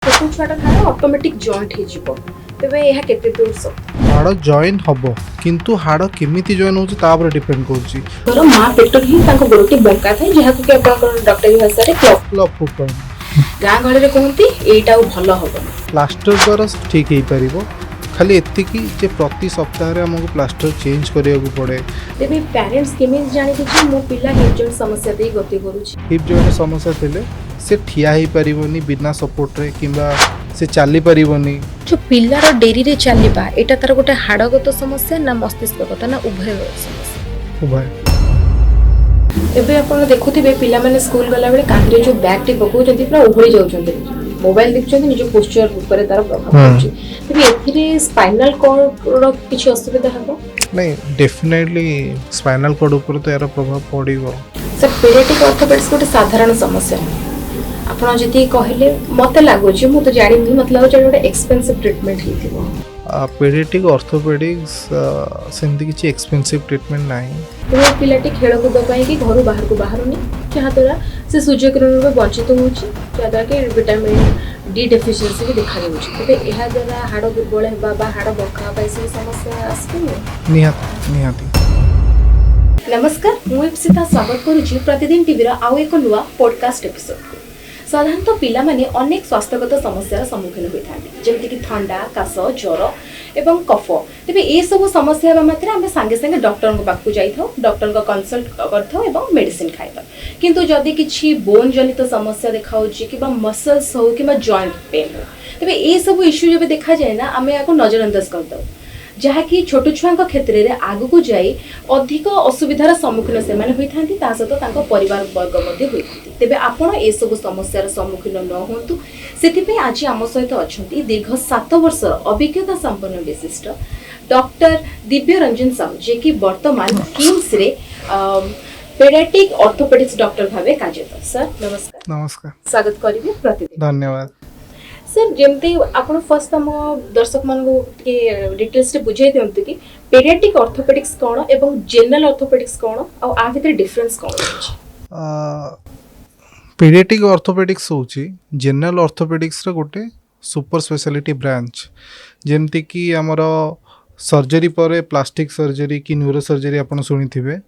छोटू छुआटा हाड़ automatic joint हो तेबे यह केते दूर सत्य हाड़ जॉइन हम किंतु हाड़ केमिति जॉइन होची ता पर डिपेंड करूची। घर माँ पेटर ही गोड़टी बंका थाए जहाँ कि डॉक्टरी भाषा क्लफ क्लब फुट कहନ୍ତି गाँ गहली कहती यहीटा भल हम प्लास्टर द्वारा ठीक हो पार खाली एतिकी जे प्रति सप्ताह रे हमको प्लास्टर चेंज करिया को पड़े। तेबे पेरेंट्स केमिति जानि कि मो पिला हिप जॉइंट समस्या दे गति करूची हिप जॉइंट समस्या थिले से ठिया ही पारिबोनी बिना सपोर्ट रे किंबा से चली पारिबोनी। जो पिलार डेरी रे चलवा एटा तार गोटे हाड़गत समस्या ना मस्तिष्कगत ना उभय समस्या उभय एबे आपण देखुथिबे पिला माने स्कूल गला बेले कांधरे जो बैग टी पकोचंती पूरा उभरी जाउचंती मोबाइल देखुचंती निज पोस्चर ऊपर तार प्रभाव पड़ुची तेबे एथिरे स्पाइनल कॉर्ड रो किछि असुविधा हबो नहीं डेफिनेटली स्पाइनल कॉर्ड ऊपर तो यार प्रभाव पड़िबो। सर पेडियाट्रिक ऑर्थोपेडिक्स गोटे साधारण समस्या आपण जति कहले मते लागुची मु तो जानि मतलब जे गोटे एक्सपेंसिव ट्रीटमेंट हिथिबो पेडियाट्रिक ऑर्थोपेडिक्स सेमती किसी एक्सपेंसिव ट्रीटमेंट नहीं। तो पिलाटी खेलकूद कि घर बाहर को बाहरुनी जहाँद्वारा से सूर्य किरण वंचित होद्वारा कि विटामिन डी डेफिशिएंसी भी देखा तेज यह द्वारा हाड़ दुर्बल होगा हाड़ बंका से समस्या आसपे निहाती निहाती। नमस्कार मु इप्सिता स्वागत करुच्ची प्रतिदिन टीवी आउ एक नुआ पॉडकास्ट एपिसोड को। साधारणतः पिला माने अनेक स्वास्थ्यगत समस्यार सम्मुखीन होता जमीक कि ठंडा काश ज्वर एवं कफ तेज ये सब समस्या होगा मात्रे आम सांगे सांगे डॉक्टर पाक जाई डॉक्टर कंसल्ट कर मेडिसिन खाइबा किंतु जदि किछि बोन जनित समस्या देखा कि मसल्स हो कि जॉइंट पेन हो तेज ये सब इश्यू जब देखा जाए ना आम या नजरअंदाज करदे जहाँकि छोट छुआ क्षेत्र में आग को जाई अधिक असुविधार सम्मुखीन से सहित परिवार वर्ग तेज आपण ए सब समस्यार सम्मुखीन न होंतु से आज आम सहित अच्छा दीर्घ 7 वर्ष अभिज्ञता संपन्न विशिष्ट डॉक्टर दिव्य रंजन साहू जे कि वर्तमान किम्स रे पेडियाट्रिक ऑर्थोपेडिक्स डॉक्टर भावे कार्यरत। सर नमस्कार। नमस्कार स्वागत करिवे प्रतिदिन। धन्यवाद। सर जमती आपण फर्स्ट हम दर्शक मान के डिटेल्स रे बुझाई दियंतु कि पेडियाट्रिक ऑर्थोपेडिक्स कोन एवं जनरल ऑर्थोपेडिक्स कोन आ आ भीतर डिफरेंस कोन अछि। पेडियाट्रिक ऑर्थोपेडिक्स होची जनरल ऑर्थोपेडिक्स रे गोटे सुपर स्पेशलिटी ब्रांच जेमती कि हमर सर्जरी पर प्लास्टिक सर्जरी कि न्यूरो सर्जरी आपण सुनिथिबे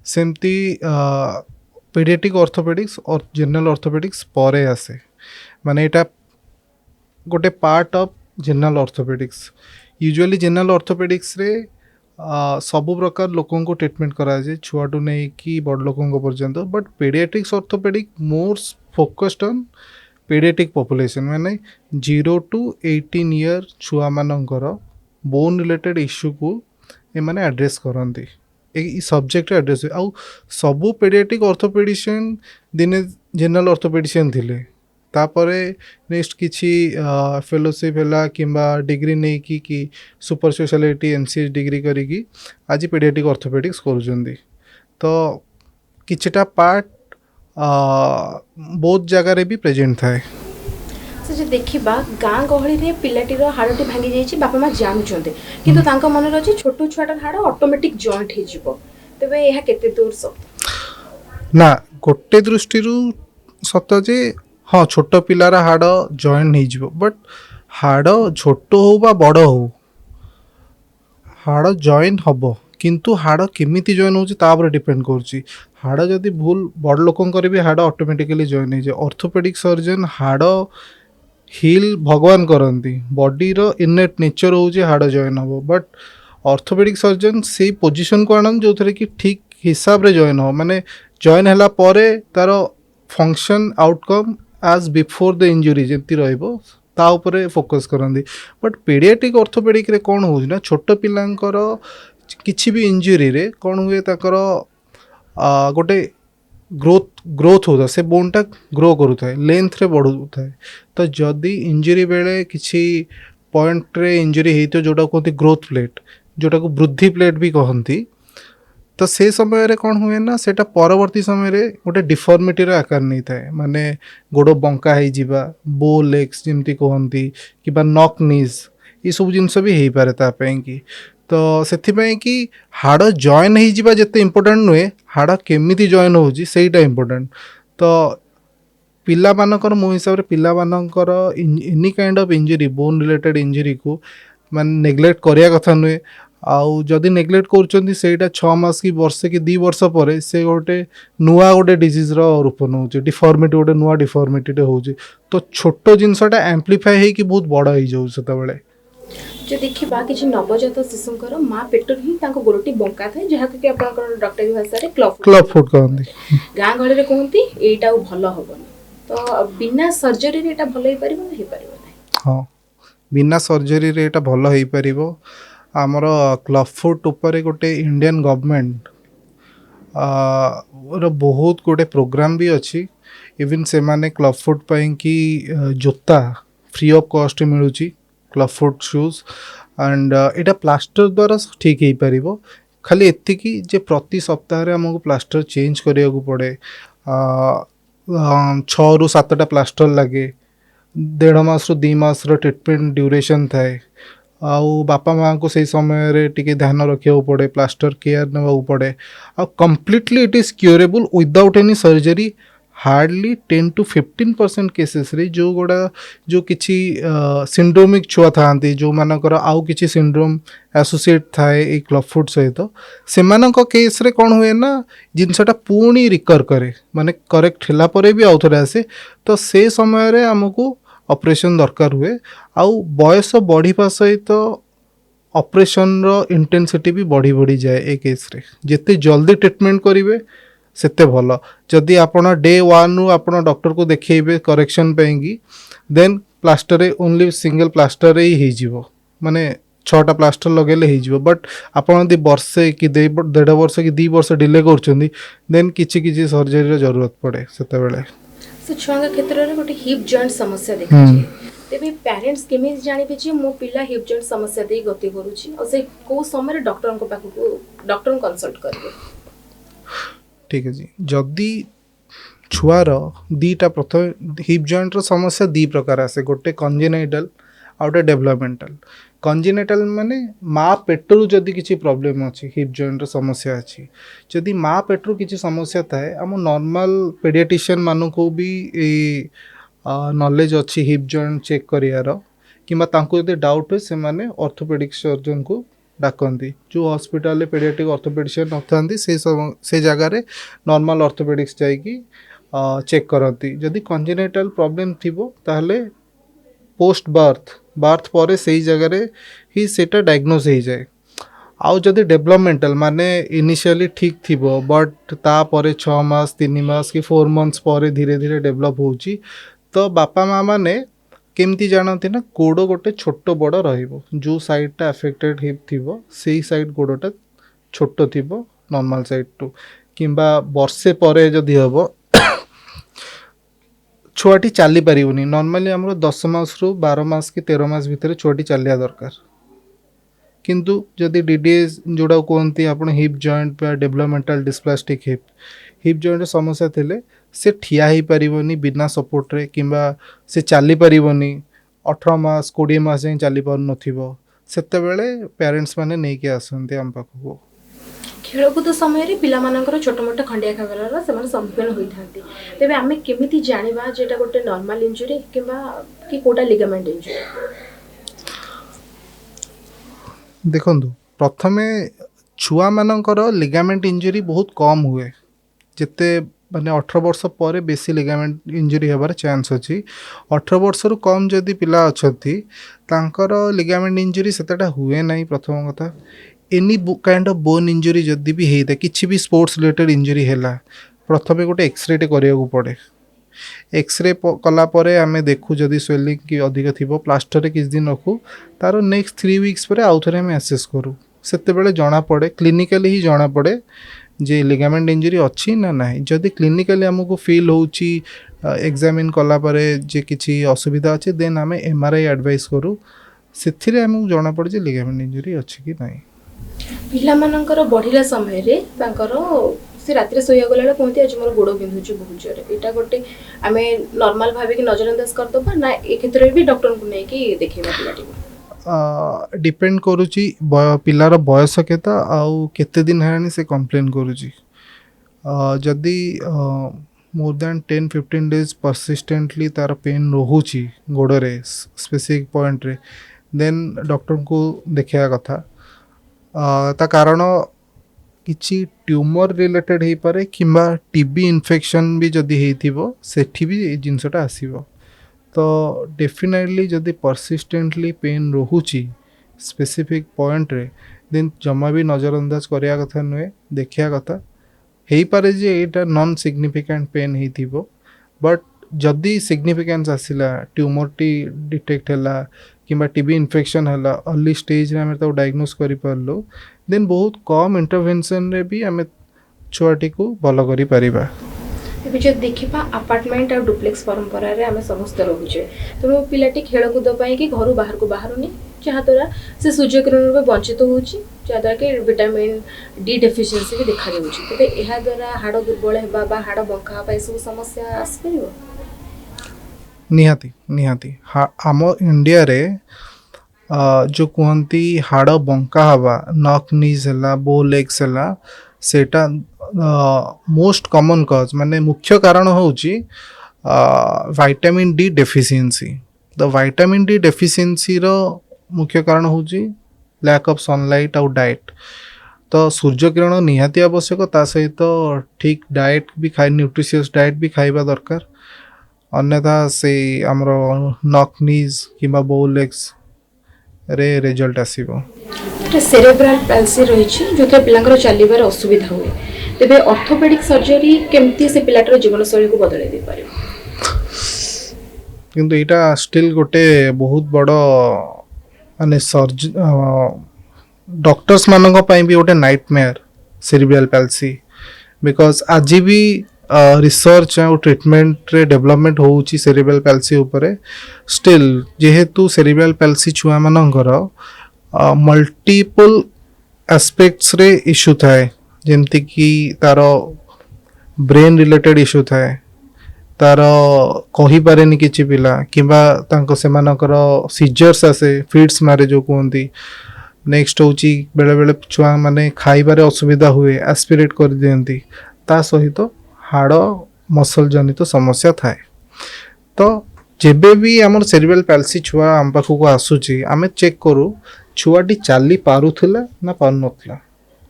सेमती पेडियाट्रिक ऑर्थोपेडिक्स और जनरल ऑर्थोपेडिक्स परे आसे माने एटा गोटे part of general orthopaedics. Usually general orthopaedics रे सबु प्रकार लोकों को ट्रीटमेंट करा जाए छुआटू नहीं कि बड़ लोकों पर्यंत but paediatrics orthopaedic more focused on paediatric population माने 0 to 18 ईयर छुआ मानकर बोन रिलेटेड इश्यू को ए माने एड्रेस करंती ए सब्जेक्ट एड्रेस आउ सबु पेडियाट्रिक ऑर्थोपेडिशियन दिने जनरल ऑर्थोपेडिशियन थिले तापरे नेक्स्ट किछि फेलोशिप है कि डिग्री नहीं कि सुपर स्पेशलिटी एमसीएस डिग्री करी आज पेडियाट्रिक ऑर्थोपेडिक्स करुँच तो किछटा पार्ट बहुत जगह भी प्रेजेंट थाए। से देखा गाँ गहली में पिलाटीर हाड़टी भांगी जाइए बापा माँ जानते किंतु तांका मन अच्छे छोटू छुआटार हाड़ ऑटोमेटिक जॉइंट हो तेबे यह केते दूर सत्य ना गोटे दृष्टि सत जे हाँ छोट पिलार हाड़ जॉइंट हो बट हाड़ छोट हो बा बड़ हो हाड़ जॉइंट हम किंतु हाड़ केमिति जॉइन होची ता पर डिपेंड करूची। हाड़ जदि भूल बड़ लोकंकर भी हाड़ ऑटोमेटिकली जॉइन हो जाए। ऑर्थोपेडिक सर्जन हाड़ हिल भगवान करती बॉडी रो इनेट नेचर हो हाड़ जॉइन हम बट ऑर्थोपेडिक सर्जन से पोजीशन को आनन जो थे कि ठीक हिसाब रे जॉइन हो माने जॉइन हैला परे तार function outcome as before the injury जमती रहिबो ता उपरे फोकस करंदी बट पेडियाट्रिक ऑर्थोपेडिक रे कोन हो ना छोट पिलांकर किछि भी इंजुरी रे कोन हुए ताकर गोटे ग्रोथ होता से बोनटा ग्रो करूँ लेंथ रे बढ़ू थाए तो जदि इंजुरी बेले किसी पॉइंट रे इंजुरी होता जोटा कहते ग्रोथ प्लेट जोटा को वृद्धि प्लेट भी कहती तो से समय रे कौन हुए ना सेटा परवर्ती समय रे गोटे डिफॉर्मिटी आकार नहीं थाए माने गोड़ बंका हो जावा बो लेग्स जमती कहती कि नॉक नीज ये सब जिनस भी हो पारे तापाई कि तो से कि हाड़ जॉइन हो जिते इम्पोर्टाट नुहे हाड़ केमिति जॉइन होची सेटा इम्पोर्टाट तो ପିଲାମାନଙ୍କର ମୋ ହିସାବରେ ପିଲାମାନଙ୍କର any kind of injury bone related ଇଞ୍ଜୁରିକୁ ମାନେ ନେଗ୍ଲେକ୍ଟ କରିବା କଥା ନୁହେଁ। ଆଉ ଯଦି ନେଗ୍ଲେକ୍ଟ କରୁଛନ୍ତି ସେଇଟା 6 ମାସ କି ବର୍ଷେ କି 2 ବର୍ଷ ପରେ ସେ ଗୋଟେ ନୂଆ ଗୋଟେ ଡିଜିଜ୍ର ରୂପ ନେଉଛି, ଡିଫର୍ମିଟି ଗୋଟେ ନୂଆ ଡିଫର୍ମିଟିଟେ ହେଉଛି। ତ ଛୋଟ ଜିନିଷଟା ଆମ୍ପ୍ଲିଫାଏ ହେଇକି ବହୁତ ବଡ଼ ହେଇଯାଉଛି ସେତେବେଳେ। जो देखा किसी नवजात शिशुंकर माँ पेटर ही गोड़टी बंका थाए जहाँ कि आपंकर डॉक्टरी भाषा क्लब फुट कहते गाँ गहली कहते यहाँ भल हेनी तो बिना सर्जरी यहाँ भल हो पार ना। हाँ बिना सर्जरी यहाँ भल हो पार। आमर क्लब फुट उपर गोटे इंडियन गवर्नमेंट बहुत गोटे प्रोग्राम भी अच्छी। इवन से माने क्लब फुट कि जोता फ्री ऑफ कॉस्ट मिलूँ club foot shoes and Etah plaster द्वारा ठीक हो पार। खाली एतिकी जे प्रति सप्ताह आमको प्लास्टर चेंज करिया को पड़े। 6 ରୁ 7ଟା प्लास्टर लगे 1.5 मास ରୁ 2 मास ट्रिटमेंट ड्यूरेशन थाए। आउ बापा माँ को सही समय रे टिके ध्यान रखा पड़े, प्लास्टर केयर ना पड़े। Uh completely it is curable without any surgery. Hardly 10 to 15% cases रे जो गुड़ा जो किसी सिंड्रोमिक छुआ था जो मानकर आउ किसी सिंड्रोम एसोसिएट थाए ए क्लब फुट सहित से केस रे कौन हुए ना जिनसटा पुणी रिकर करे माने करेक्ट होला परे भी आउ थोड़े आसे। तो से समय रे हमको ऑपरेशन दरकार हुए। आउ बयस बढ़िया सहित ऑपरेशन रो इंटेंसिटी भी बढ़ी बढ़ी जाए। ए केस रे जिते जल्दी ट्रीटमेंट करेंगे सेते भल। जदि आपण डे 1 रु आपण डॉक्टर को देखेबे करेक्शन पेंगी then plaster only single plaster ही हो माने 6टा प्लास्टर लगेले हो। बट आपण यदि वर्षे कि 1.5 वर्ष कि 2 वर्ष डिले कर देन किछि सर्जरी जरूरत पड़े सेते बेले। से छुआ क्षेत्र में गोटे हिप जॉइंट समस्या देखा तेरे पेरेंट्स केमी जानवे जे मो पिला हिप जॉइंट समस्या दे गति करुच्ची और से को समय डॉक्टर को पाखु डॉक्टर कंसल्ट करेंगे। ठीक है जी। जदि छुआर दीटा प्रथम हिप जॉइंट समस्या 2 प्रकार आसे गोटे कंजेनाइटल आ गोटे डेवलपमेंटल। कंजेनाइटल माने माँ पेटरू जदि किसी प्रॉब्लम अच्छी हिप जॉइंट समस्या अच्छी जदि माँ पेटरू किसी समस्या थाए आम नॉर्मल पेडियाट्रिशियन मानू को भी नॉलेज अच्छी हिप जॉइंट चेक करियार किंबा तांको यदि डाउट हुए से माने ऑर्थोपेडिक सर्जन को डाकती। जो हॉस्पिटल पेडियाट्रिक ऑर्थोपेडिशियन नथांती से जगह रे नॉर्मल ऑर्थोपेडिक्स जाइकी चेक करती। जदि कंजेनाइटल प्रॉब्लम थिबो ताहले पोस्ट बार्थ पर से जगह रे ही सेटा डायग्नोज हो जाए। आउ जदि डेवलपमेंटल माने इनिशियली ठीक थिबो बट ता परे 6 मास 3 मास कि 4 मंथ्स पर धीरे धीरे डेवलप होउची तो बापा माँ माने केमती जानती ना गोड़ गोटे छोट बड़ रहिबो। जो साइडटा अफेक्टेड हिप थिबो सेही साइड गोड़टा छोट थिबो नॉर्मल साइड टू किंबा वर्षे परे जदि हबो छुआटी चली पारिबनी। नॉर्मली हमरो 10 मास रु 12 मास कि 13 मास भितर छुआटी चलिया दरकार। किंतु जदि डीडीएस जोड़ा कहते आपण हिप जॉइंट बा डेवलपमेंटल डिस्प्लास्टिक हिप जॉइंट समस्या थिले से ठिया ही पारिबनी बिना सपोर्ट रे किंबा से चली पारिबनी 18 मास 20 मास जाए चली पार नथिबो सेते बेले पेरेंट्स माने नै के आसंती हम पाखको। खेलकूद समय पिलामानंकर छोट मोट खंडिया खाबरार से सम्मुखीन होइथांती तेबे आमे केमिति जानिबा जेटा गोटे नॉर्मल इंजुरी किंबा कि कोटा लिगामेंट इंजुरी। देखंतु प्रथमे छुआ मानकर लिगामेंट इंजुरी बहुत कम हुए जिते माने 18 वर्ष पर बेसी लिगामेंट इंजुरी होबार चांस अच्छी। 18 वर्ष रु कम जदि पिला अछंती तांकर लिगामेंट इंजुरी सेटा हुए नहीं। प्रथम कथा any kind of bone injury जदि भी हेता किछि भी स्पोर्ट्स रिलेटेड इंजुरी हैला प्रथमे गोटे एक्सरे टे करिया को पड़े। एक्सरे कला परे आमे देखु जदि स्वेलिंग की अधिक थिबो प्लास्टर रे किछ दिन रखु तारो नेक्स्ट 3 वीक्स पर आउ थरे आमे असेस करू सेते बेले जाना पड़े क्लिनिकली ही जाना पड़े जे लिगामेंट इंजुरी अच्छी ना नहीं। जदि क्लिनिकली हमको फील होउची एग्जामिन कला परे जे किछि असुविधा अछि देन आमे एमआरआई एडवाइस करू सेथिरे हमको जाना पड़े जे लिगामेंट इंजुरी अछि कि नहीं। पिलामानंकर बढ़िला समय रे तांकर से रात्रि सोया गला कहते आज मोर गोड़ बिंधुची बहुत जोरे एटा गोटे आमे नॉर्मल भाबे कि नजरअंदाज कर दबा ना ए क्षेत्र भी डॉक्टर को नै कि देखेबा पिलाटी डिपेंड करूची पिलार बयस केता आउ केते दिन हेनी से कंप्लेन करूची। जदि मोर दैन 10-15 days परसिस्टेंटली तार पेन रोची गोड़े स्पेसिफिक पॉइंट रे देन डॉक्टर को देखा कथा ता कारण किसी ट्यूमर रिलेटेड हो पारे किंबा टीबी इन्फेक्शन भी जदि होइथिबो सेठी भी ए जिनसटा आसीबो तो डेफिनेटली जदि परसिस्टेंटली पेन रोची स्पेसिफिक पॉइंट रे देन जमा भी नजरअंदाज करिया कथा नुहे देखिया कथा हेई पारे जे एटा नॉन सिग्निफिकेंट पेन होइथिबो बट जदि सिग्निफिकेंस आसिला ट्यूमर टी डिटेक्ट हैला किंबा टीबी इन्फेक्शन हैला अर्ली स्टेज रे हमें तो डायग्नोस करि पारलो देन बहुत कम इंटरवेंशन रे भी हमें छुआटी को भल करि परिबा ଏବେ ଯଦି ଦେଖିବା ଆପାର୍ଟମେଣ୍ଟ ଆଉ ଡୁପ୍ଲେକ୍ସ ପରମ୍ପରାରେ ଆମେ ସମସ୍ତେ ରହୁଛେ ତେଣୁ ପିଲାଟି ଖେଳକୁଦ ପାଇଁକି ଘରୁ ବାହାରକୁ ବାହାରୁନି ଯାହାଦ୍ୱାରା ସେ ସୂର୍ଯ୍ୟକିରଣରୁ ବଞ୍ଚିତ ହେଉଛି ଯାହାଦ୍ୱାରା କି ଭିଟାମିନ୍ ଡି ଡେଫିସିଏନ୍ସି ବି ଦେଖାଯାଉଛି ତେବେ ଏହାଦ୍ୱାରା ହାଡ଼ ଦୁର୍ବଳ ହେବା ବା ହାଡ଼ ବଙ୍କା ହେବା ଏସବୁ ସମସ୍ୟା ଆସିପାରିବ निहाती निहाती आम इंडिया रे जो कहती हाड़ बंका हवा नक नीज है बो लेग्स है सेटा मोस्ट कॉमन कॉज माने मुख्य कारण होची vitamin D deficiency the vitamin D deficiency रो मुख्य कारण होची लैक ऑफ सनलाइट और डाइट तो सूर्य किरण निहाती आवश्यक ता सहित ठीक डाइट भी खाई न्यूट्रिशियस डाइट भी खाइबा दरकार अन्यथा से आमर नक नीज किंबा बो लेग्स रे रिजल्ट आसीबो सेरेब्राल पैल्सी रही जो पिलांकर चलिबार असुविधा हुए तेबे ऑर्थोपेडिक सर्जरी केमती से पिलाटर जीवनशैली को बदलै दे पारे किंतु एटा स्टिल गोटे बहुत बड़ माने डॉक्टर्स मानक पई भी गोटे नाइटमेयर सेरेब्रल पैल्सी बिकॉज आज भी रिसर्च और ट्रीटमेंट रे डेवलपमेंट होउची सेरेब्रल पैल्सी उपरे स्टिल जेहेतु सेरेब्रल पैल्सी छुआ मानकर मल्टीपल एस्पेक्ट्स रे इश्यू थाए जेमती कि तार ब्रेन रिलेटेड इश्यू थाए तार कही पारेनी किछि पिला किंबा तांको सेमानकर सीजर्स आसे फिट्स मारे जो कहती नेक्स्ट होची बेले बेले छुआ माने खाइबारे असुविधा हुए एस्पिरेट कर दियंती ता सहित हाड़ मसल जनित समस्या थाए तो जेबे भी आमर सेरेब्रल पैल्सी छुआ आम पाखक आसूची आमे चेक करू छुआटी चली पारुथिला ना पारु नथिला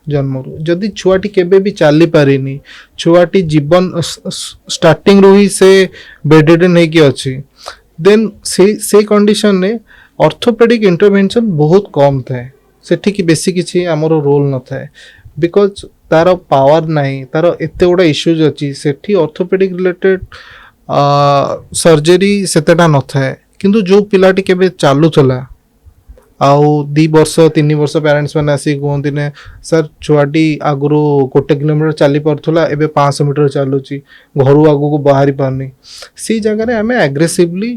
जन्मरू जदि छुआटी केबे भी चली पारिनी छुआटी जीवन स्टार्टिंग रू ही से बेडरिडन है कि अच्छी देन से कंडीशन ने ऑर्थोपेडिक इंटरवेंशन बहुत कम थाए सेठी कि बेसी किछि आमर रोल न थाए बिकॉज तार पावर नहीं तार एते गुड़ा इश्यूज अच्छी सेठी ऑर्थोपेडिक रिलेटेड सर्जरी सेतेटा न थाए किंतु जो पिलाटी केबे चालुथला आउ 2 वर्ष 3 वर्ष पेरेंट्स मैंने आसी कहते ने सर छुआटी आगुरी 1 किलोमीटर चली पार्थला एबे 500 मीटर चलुची घर आगू को बाहरी पारनी सी जगह आम एग्रेसिवली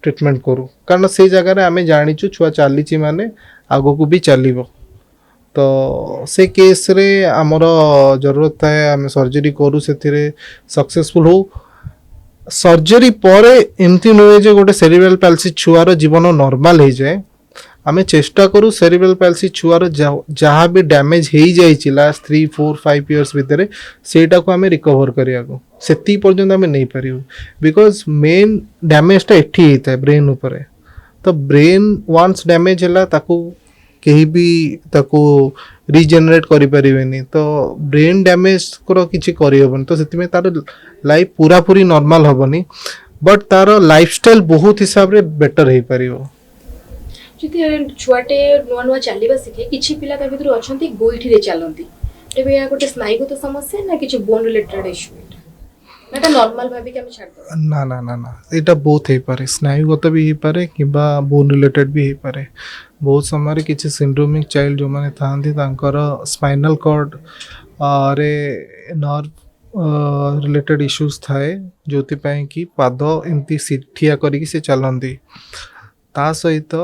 ट्रीटमेंट करूँ कारण से जगह आम जाचु छुआ चली माने आगू को भी चलो तो से केस रे आमर जरूरत थाए आम सर्जरी करूँ से सक्सेसफुल हो सर्जरी पर एमती नुहे जे गोटे सेरेब्रल पैल्सी छुआर जीवन नॉर्मल हो जाए आमे चेष्टा करूँ सेरेब्रल पैल्सी छुआर जहाँ भी डैमेज हो जाइए लास्ट 3-4-5 इयर्स भितर सेटा को आमे रिकवर करिया को सेती पर्यंत आमे नहीं पारिबु बिकॉज मेन डैमेजटा एठी होता है ब्रेन ऊपर तो ब्रेन वन्स डैमेज है ताकू कहीं भी ताकू रिजेनरेट करि परिबेनी तो ब्रेन डैमेज करो किछि करि होबन तो सेति में तार लाइफ पूरा पूरी नॉर्मल होबनी बट तार लाइफस्टाइल बहुत हिसाब रे बेटर हे परिबो जदि छुआटे नुआ नुआ चलवा शिखे किछि पिला ता भितर अछंती गोइठी रे चलंती तेबे या गोटे स्नायुगत समस्या ना किछि बोन रिलेटेड इश्यू एटा नॉर्मल भाबी के हम छाड़ दो ना ना ना ना एटा बहुत हे पारे स्नायुगत भी हे पारे किबा बोन रिलेटेड भी हे पारे बहुत समय किछि सिंड्रोमिक चाइल्ड जो माने थांती तांकर स्पाइनल कॉर्ड रे नर्व रिलेटेड इश्यूज थाए जोति पई कि पाद एमती ठिया करिकि से चलंती ता सहित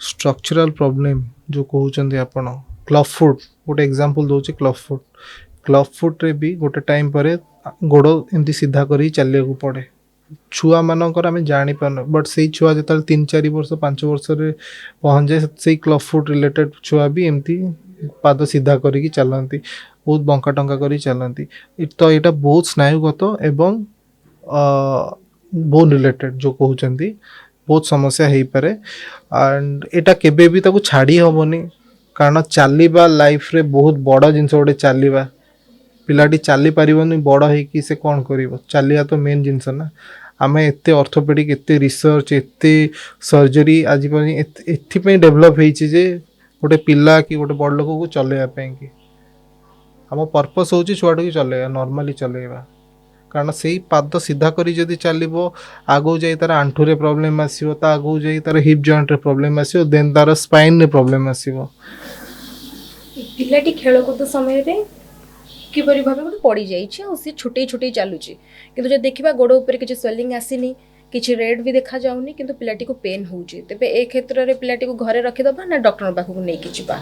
स्ट्रक्चरल प्रॉब्लम जो कहउचंदी आपण क्लब फुट गोटे एग्जांपल दोचे क्लब फुट रे भी गोटे टाइम पर गोड़ एमती सीधा करी चलिया को पड़े छुआ मानकर आम जानी पारन बट से छुआ जो 3-4 वर्ष 5 वर्ष रे पहुँच जाए से क्लब फुट रिलेटेड छुआ भी एमती पाद सीधा करी चलती बहुत बंका टंका करी चलती तो यहाँ बहुत स्नायुगत एवं बोन रिलेटेड जो कहते बहुत समस्या हो पारे एंड एटा केबे भी ताको छाड़ी हबनी कारण चलवा लाइफ रे बहुत बड़ जिनस गोटे चलवा पिलाटी चली पारनी बड़ हो से कौन कर चलिया तो मेन जिनस ना आम एत ऑर्थोपेडिक एत रिसर्च एत सर्जरी आज एथपाई डेभलप होती जे गोटे पिला कि गोटे बड़ लोक को चलैवाई कि आम पर्पस हूँ छुआटा को चलैया नॉर्मली चलैवा कारण से पाद सीधा करी जदि चलो आगू जाई तार आंठू प्रॉब्लम आसो आगू जाई तार हिप जॉइंट रे प्रॉब्लम आसो देन तार स्पाइन रे प्रॉब्लम आसो पिलाटी खेलकूद समय किपरि भाव गोटे पड़ जाए छुटे छुटे चलुची कि जब देखा गोड़ उपर किसी स्वेलिंग आसीनी किसी रेड भी देखा जाऊनी किंतु पिलाटी को पेन होउची तेबे ए क्षेत्र रे पिलाटी को घरे रखिदबा ना डॉक्टर पाखु को नेकी जिबा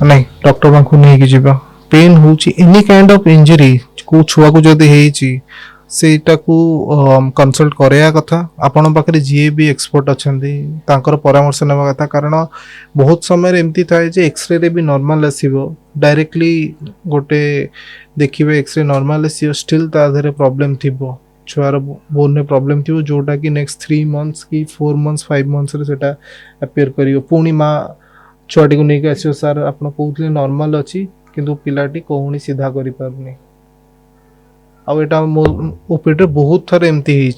नहीं डॉक्टर पाखु नेकी जिबा पेन होउची एनी काइंड ऑफ इंजरी को छुआ को जदि हेची सेटा को कंसल्ट करया कथा आपण पाखरे जे भी एक्सपर्ट अछंदी तांकर परामर्श नेबा कथा कारण बहुत समय एमती थाए जे एक्सरे रे भी नॉर्मल आसीबो डायरेक्टली गोटे देखिबे एक्सरे नॉर्मल आसीबो स्टिल ता धरे प्रॉब्लम थिबो छुआर बोन में प्रॉब्लम थी जोटा कि नेक्स्ट 3 मंथ्स कि 4 मंथ्स 5 मंथ्स रे सेटा अपियर करियो पुणी माँ छुआटी को नहीं आसो सार आप कहते नॉर्मल अच्छी किंतु पिलाटी कौन सीधा करि पारुनी आटा ओपीडी बहुत थर एमती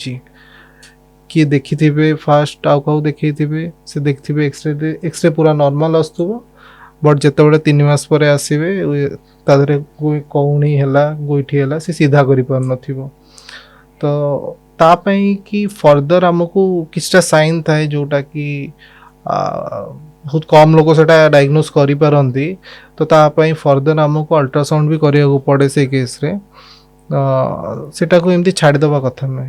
किए देखी थे फास्ट आउ क्या देखी थे से देखिए एक्सरे पूरा नॉर्मल आसुव बट जिते 3 मास पर आसवे तादरे कौणी है गोईठी है से सीधा कर तो तापाई कि फर्दर आमको किछटा साइन थाए जोटा कि बहुत कम लोग से डायग्नोज करि पारंती तो तापाई फर्दर आमको अल्ट्रासाउंड भी करिया पड़े से केस रे सेटा को एमती छाड़ीदबा कथा नुहे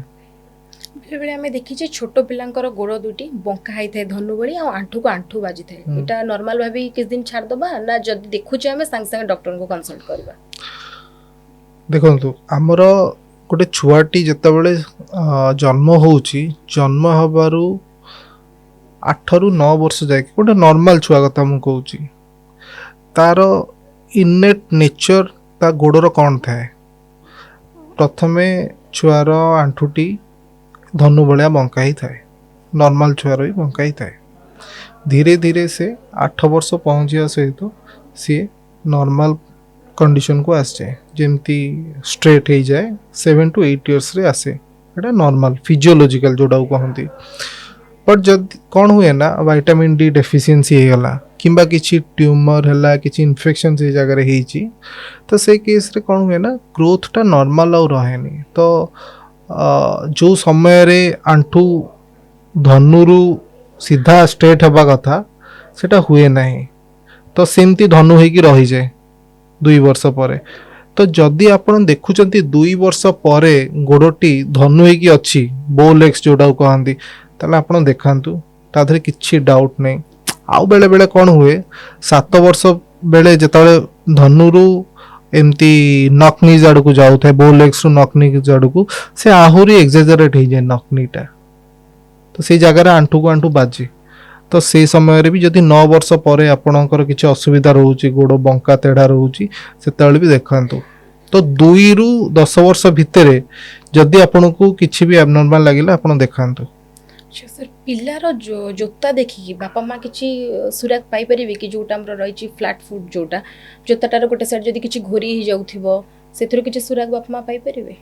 बेले बेले आमे देखिछे छोटो पिलांकर गोड़ दुटी बंका हाई थाए धनु बड़ी आ आंठू को आंठू बाजी थाए एटा नॉर्मल भाबी किस दिन छाड़ दबा ना जदी देखुचे आमे संग संग डॉक्टर को कंसल्ट करबा देखंतु हमर गोटे छुआटी जेतेबेले जन्म होउची जन्म हबारू 8 रु 9 वर्ष जाए गोटे नॉर्मल छुआ कथा मु कहूची तार इनेट नेचर ता गोड़र कौन थाए प्रथमे छुआर आंठुटी धनु भलिया बंका ही थाए नॉर्मल छुआर भी बंका ही थाए धीरे धीरे से 8 वर्ष पहुँचा सहित सी नॉर्मल कंडीशन को आस जाए जमती स्ट्रेट हो जाए 7 to 8 इयर्स रे आसे एटा नॉर्मल फिजियोलॉजिकल जोड़ा कहती बट जब कौन हुए ना विटामिन डी डेफिशिएंसी हो गला किंबा किसी ट्यूमर है किसी इन्फेक्शन से जगह होती तो से केस रे कौन हुए ना ग्रोथ टा नॉर्मल आउ रहे तो जो समय रे आंठू धनुरु सीधा स्ट्रेट हवा कथा सेटा हुए नहीं तो सेमती धनु होगी रही जाए 2 वर्ष पर तो जदि आपण देखुचंती 2 वर्ष पर गोड़टी धनु होगी अच्छी बो लेग्स जोड़ा कहती ताले आपण देखांतु ताधरे किछि डाउट नहीं आउ बेले बेले कौन हुए 7 वर्ष बेले जेतले धनुरु एमती नकनी आड़ को जाऊ थे बो लेग्स रु नकनी आड़ को से आहुरी एक्सैजरेट हो जाए नकनीटा तो से जगह आंठू को आंठू बाजे तो से समय रे भी जदि 9 वर्ष पर आपणकर किसी असुविधा रोचे गोड़ बंका तेढ़ा रोचे से भी देखांतु तो 2 रु 10 वर्ष भितर जदि आपन को किसी भी एबनॉर्मल लगिला आपन देखांतु अच्छा सर पिलार जोता देखिकी बापा माँ किसी सुराग पाई परिबे कि जोटा हमर रही फ्लैट फुट जोटा जोताटार गोटे साइड जदि किसी घोरी ही जाउथिबो सेथरो किसी सुराग बापा माँ पाई परिबे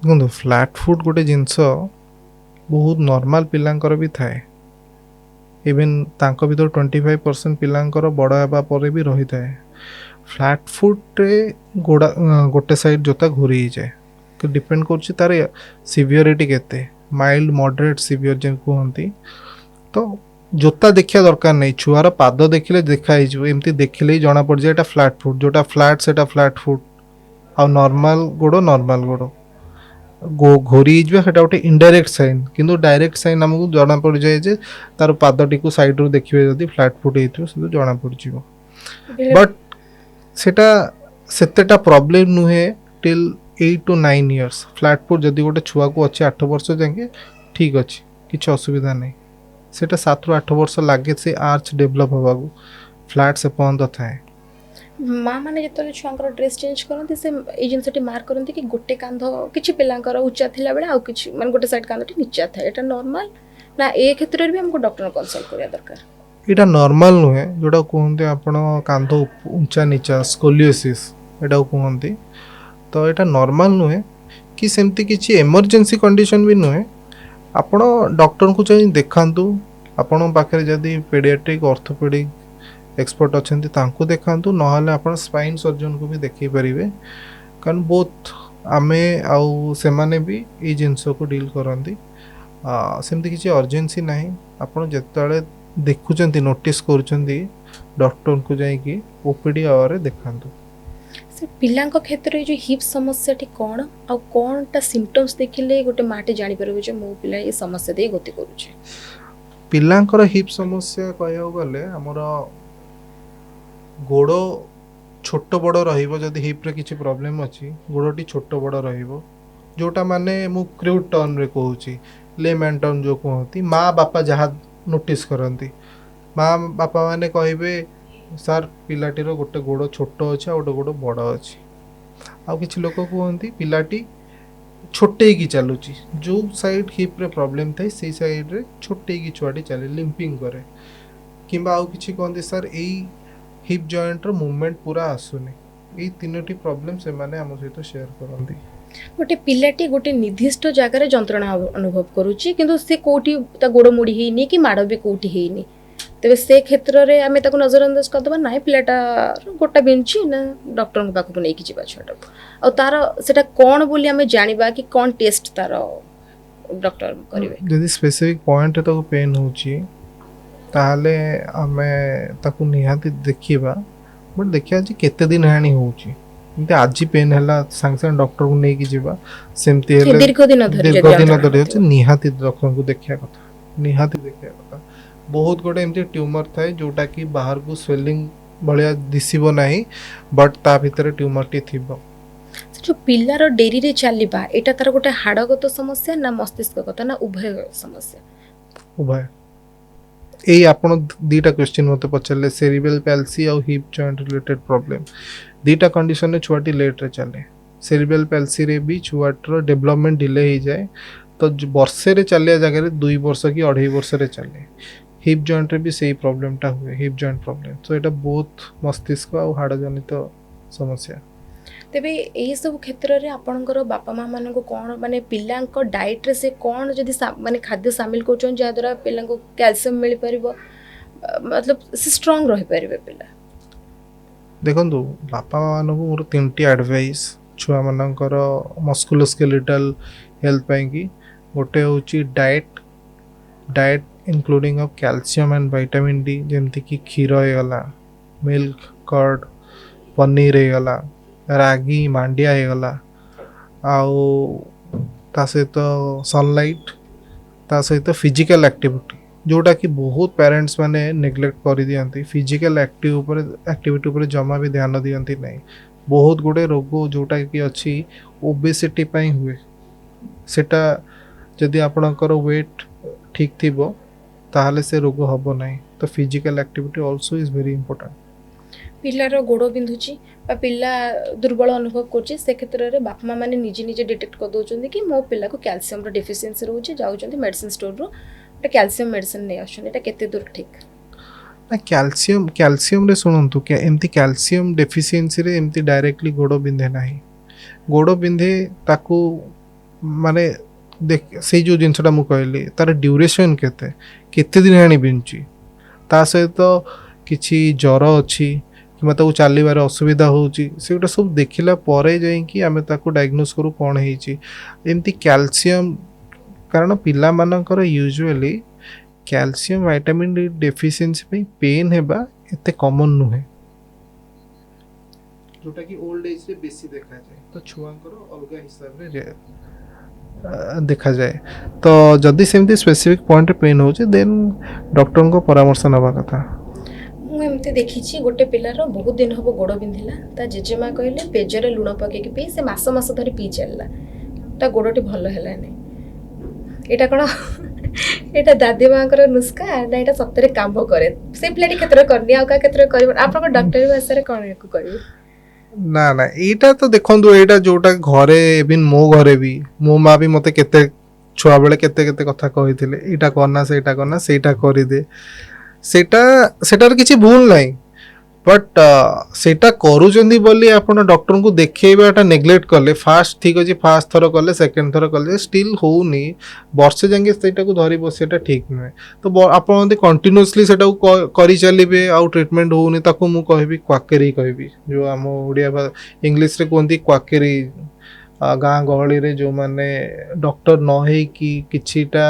देखो फ्लैट फुट गोटे जिनस बहुत नॉर्मल पिलांकर भी थाए इवन तांको भीतर 25% पिलांकर बड़ हेबा पर भी रही थाए फ्लैट फुट रे गोड़ा गोटे साइड जोता घोरी ही जाए तो डिपेंड कर तार सिवियरिटी केते माइल्ड मॉडरेट सिवियर जो कहती तो जोता देखिया दरकार नहीं छुआर पाद देखिले देखा एमती देखिले ही जना पड़ जाए फ्लैट फुट जोटा फ्लैट सेटा फ्लैट फुट आ नॉर्मल गोड़ घोरी सेटा गोटे इनडायरेक्ट साइन किंतु डायरेक्ट साइन आमको जना पड़ जाए जे तार पादटी को साइड रू देखिए जदि फ्लैट फुट हो जना पड़ बट सेटा सेतेटा प्रॉब्लम नुहे till 8 to 9 years flat foot जदि गोटे छुआ को अच्छे 8 वर्ष जाए ठीक अच्छे किसी असुविधा नहीं सेटा 7 ରୁ 8 वर्ष लगे से आर्च डेभलप हवा फ्लैट से पर्यंत थाए माँ मैंने जो छुआ ड्रेस चेंज करती से ये जिनसटी मार्क करती कि गोटे कांध किसी पिलांकर उच्चा थिला बेले आउ किछि माने गोटे साइड कांधटी नीचा था एटा नॉर्मल ना ए क्षेत्र में भी हमको डॉक्टर कंसल्ट करिया दरकार एटा नॉर्मल नुहे जोटा कहते आपण कांध उंचा नीचा स्कोलियोसिस एटा कहते तो एटा नॉर्मल नुहे कि सेमती किछि इमरजेंसी कंडीशन भी नुहे आपण डॉक्टर को चाहिए देखांतु आपण पाखे जदि पेडियाट्रिक ऑर्थोपेडिक एक्सपर्ट अच्छे तांको देखांतु नहले आपण स्पाइन सर्जन को भी देखई परिवे कारण बोथ आमे आउ से माने भी ई जिंस को डील करंती सेमती किछि अर्जेंसी नाही आपण जेताळे देखुचंती नोटिस करूचंती डॉक्टर को जाई कि ओपीडी आवर रे देखांतु से पिलांक क्षेत्र जो हिप समस्या टी कोन आ कोनटा सिम्पटम्स देखिले गोटे माटी जानि परबे जे मो पिला ये समस्या दे गति करूचे पिलांकर हिप समस्या कहया गले हमर गोड़ छोट बड़ रहिबो जदि हिप रे किछि प्रॉब्लम अछि गोड़टी छोट बड़ रहिबो जोटा माने मु क्रूड टर्न रे कहूची लेमैन टर्न जो कहती माँ बापा जहाँ नोटिस करती माँ बापा माने कहबे सर पिलाटीर गोटे गोड़ छोट अच्छे गोटे गोड़ बड़ अच्छी आउ किछि लोक कहती पिलाटी छोटे की चलुची जो साइड हिप रे प्रॉब्लम थाई से साइड रे छोटे की छुआटी चले लिंपिंग करे किंबा आउ किछि कहती सर एई हिप जॉइंट रो मूवमेंट पूरा आसुनी एई तीनोटी प्रॉब्लम से माने हम सहित शेयर करंती गोटे पिलाटी गोटे निर्दिष्ट जगार जंत्रणा अनुभव करुच्ची किंतु से कोठी ता गोड़ मुड़ी हेनी कि माड़ भी कोठी हेनी तेबे से क्षेत्र रे आमे ताको नजरअंदाज कर दबा नाही पिलाटा गोटा बिंची ना डॉक्टर के पाखु नै कि जिबा छटा आ तार सेटा कोन बोली आमे जानिबा कि कोन टेस्ट तार डॉक्टर करिवे यदि स्पेसिफिक पॉइंट तो पेन होची ताहले आमे ताकु निहाती देखिबा बट देखिया जे केते दिन हानि होची इनते आज पेन हला संग संग डॉक्टर को नै कि जिबा सेमती हेले दीर्घ दिन धरि होची निहाती डॉक्टर को देखिया कथा निहाती देखिया कथा बहुत गोटे एमती ट्यूमर थाए जोटा कि बाहर को स्वेलिंग भलिया दिसिबो नाही बट ता भीतर ट्यूमर टी थिबो जो पिल्लार डेरी रे चलीबा एटा तार गोटे हाड़गत समस्या ना मस्तिष्क गत ना उभय समस्या उभय एई आपण दीटा क्वेश्चन मते पचले सेरिब्रल पैल्सी और हिप जॉइंट रिलेटेड प्रॉब्लम दीटा कंडीशन रे छुआटी लेट रे चले सेरिब्रल पैल्सी रे भी छुआटर डेवलपमेंट डिले हो जाए तो वर्षे रे चलिया जगह रे 2 वर्ष कि 2.5 वर्ष रे चले हिप जॉइंट रे भी सेही प्रॉब्लम टा हुए हिप जॉइंट प्रॉब्लम तो एटा बहुत मस्तिष्क और हाड़ जनित समस्या तेबे एही सब क्षेत्र रे आपनकर बापा माँ माने को कोन माने पिल्लांक डाइट रे से कोन जदी माने खाद्य शामिल करछन जा द्वारा पिल्लांक कैल्शियम मिल परिबो मतलब से स्ट्रांग रहि परिबे पिल्ला देखंतु बापा मानक मोर तीनटी एडवाइस छुआ मानकर मस्कुलोस्केलेटल हेल्थ पाई कि गोटे होची diet diet including of calcium and vitamin D जेमति कि क्षीर हो गला मिल्क कर्ड पनीर हो गला रागी मांडिया हो गला आउ ता सहित सनलाइट ता सहित फिजिकल एक्टिविटी जोटा कि बहुत पेरेंट्स माने नेग्लेक्ट कर दियंती फिजिकल एक्टिविटी ऊपर जमा भी ध्यान दियंती नहीं बहुत गुडे रोग जोटा कि अच्छी ओबेसिटी पाई हुए सेटा जदि आपणकर वेट ठीक थिबो ताहले से रोग हबो नहीं तो physical activity also is very important पिल्लार गोड़ बिंधुची बा पिल्ला दुर्बल अनुभव करछि से क्षेत्र रे बाप माँ माने निजे निजे डिटेक्ट कर दोचंदी कि मो पिल्ला को कैल्शियम रो डेफिशिएंसी रहउछि जाउचंदी मेडिसिन स्टोर रो एटा कैल्शियम मेडिसिन नै आछन एटा केते दूर ठीक ना कैल्शियम रे सुनंतु क्या एमती कैल्शियम डेफिशिएंसी रे एमती डायरेक्टली गोड़ बिंधे नाही गोड़ बिंधे ताकू माने देख से जो जिनसटा मु कहली तार ड्यूरेशन केते केते दिन हानि बिंची ता सहित किछि ज्वर अछि कि मतलब चलबार असुविधा होची सेटा सब देखिला परे जाई कि आमे ताकू डायग्नोस करू कोन हेची एमती कैल्शियम कारण पिला मानकर usually calcium vitamin D deficiency पे पेन हेबा एते कॉमन नुहे जोटा कि ओल्ड एज रे बेसी देखा जाए तो छुआंकर अलगा हिसाब रे देखा जाए तो जदि सेमती स्पेसिफिक पॉइंट पेन होची देन डॉक्टर को परामर्श नबा कथा मु एमते देखिछि गोटे पिलार बहुत दिन हबो गोड़ बिंधिला ता जेजेमा कहले पेजरे लुण पके के पी से मास मास धरि पी चलला ता गोड़टी भल हैला नै एटा कोन एटा दादी मांकर नुस्खा ना एटा सत्तरे काम करे से पिलाटी क्षेत्र करनी आ का क्षेत्र कर आपन डॉक्टर भाषा रे कोन को कहबे ନା ନା ଏଇଟା ତ ଦେଖନ୍ତୁ ଏଇଟା ଯୋଉଟା ଘରେ ଇଭିନ୍ ମୋ ଘରେ ବି ମୋ ମା ବି ମତେ କେତେ ଛୁଆବେଳେ କେତେ କେତେ କଥା କହିଥିଲେ ଏଇଟା କରନା ସେଇଟା କରିଦେ ସେଇଟା ସେଟାର କିଛି ଭୁଲ ନାହିଁ ବଟ୍ ସେଇଟା କରୁଛନ୍ତି ବୋଲି ଆପଣ ଡକ୍ଟରଙ୍କୁ ଦେଖେଇବାଟା ନେଗ୍ଲେକ୍ଟ କଲେ ଫାଷ୍ଟ ଠିକ୍ ଅଛି ଫାଷ୍ଟ ଥର କଲେ ସେକେଣ୍ଡ ଥର କଲେ ଷ୍ଟିଲ୍ ହଉନି ବର୍ଷେ ଯାଙ୍କେ ସେଇଟାକୁ ଧରି ବସିବାଟା ଠିକ୍ ନୁହେଁ ତ ଆପଣ ଯଦି କଣ୍ଟିନ୍ୟୁଅସଲି ସେଟାକୁ କରିଚାଲିବେ ଆଉ ଟ୍ରିଟମେଣ୍ଟ ହଉନି ତାକୁ ମୁଁ କହିବି କ୍ୱାକେରି କହିବି ଯେଉଁ ଆମ ଓଡ଼ିଆ ଇଂଲିଶରେ କୁହନ୍ତି କ୍ୱାକେରି ଗାଁ ଗହଳିରେ ଯେଉଁମାନେ ଡକ୍ଟର ନ ହେଇକି କିଛିଟା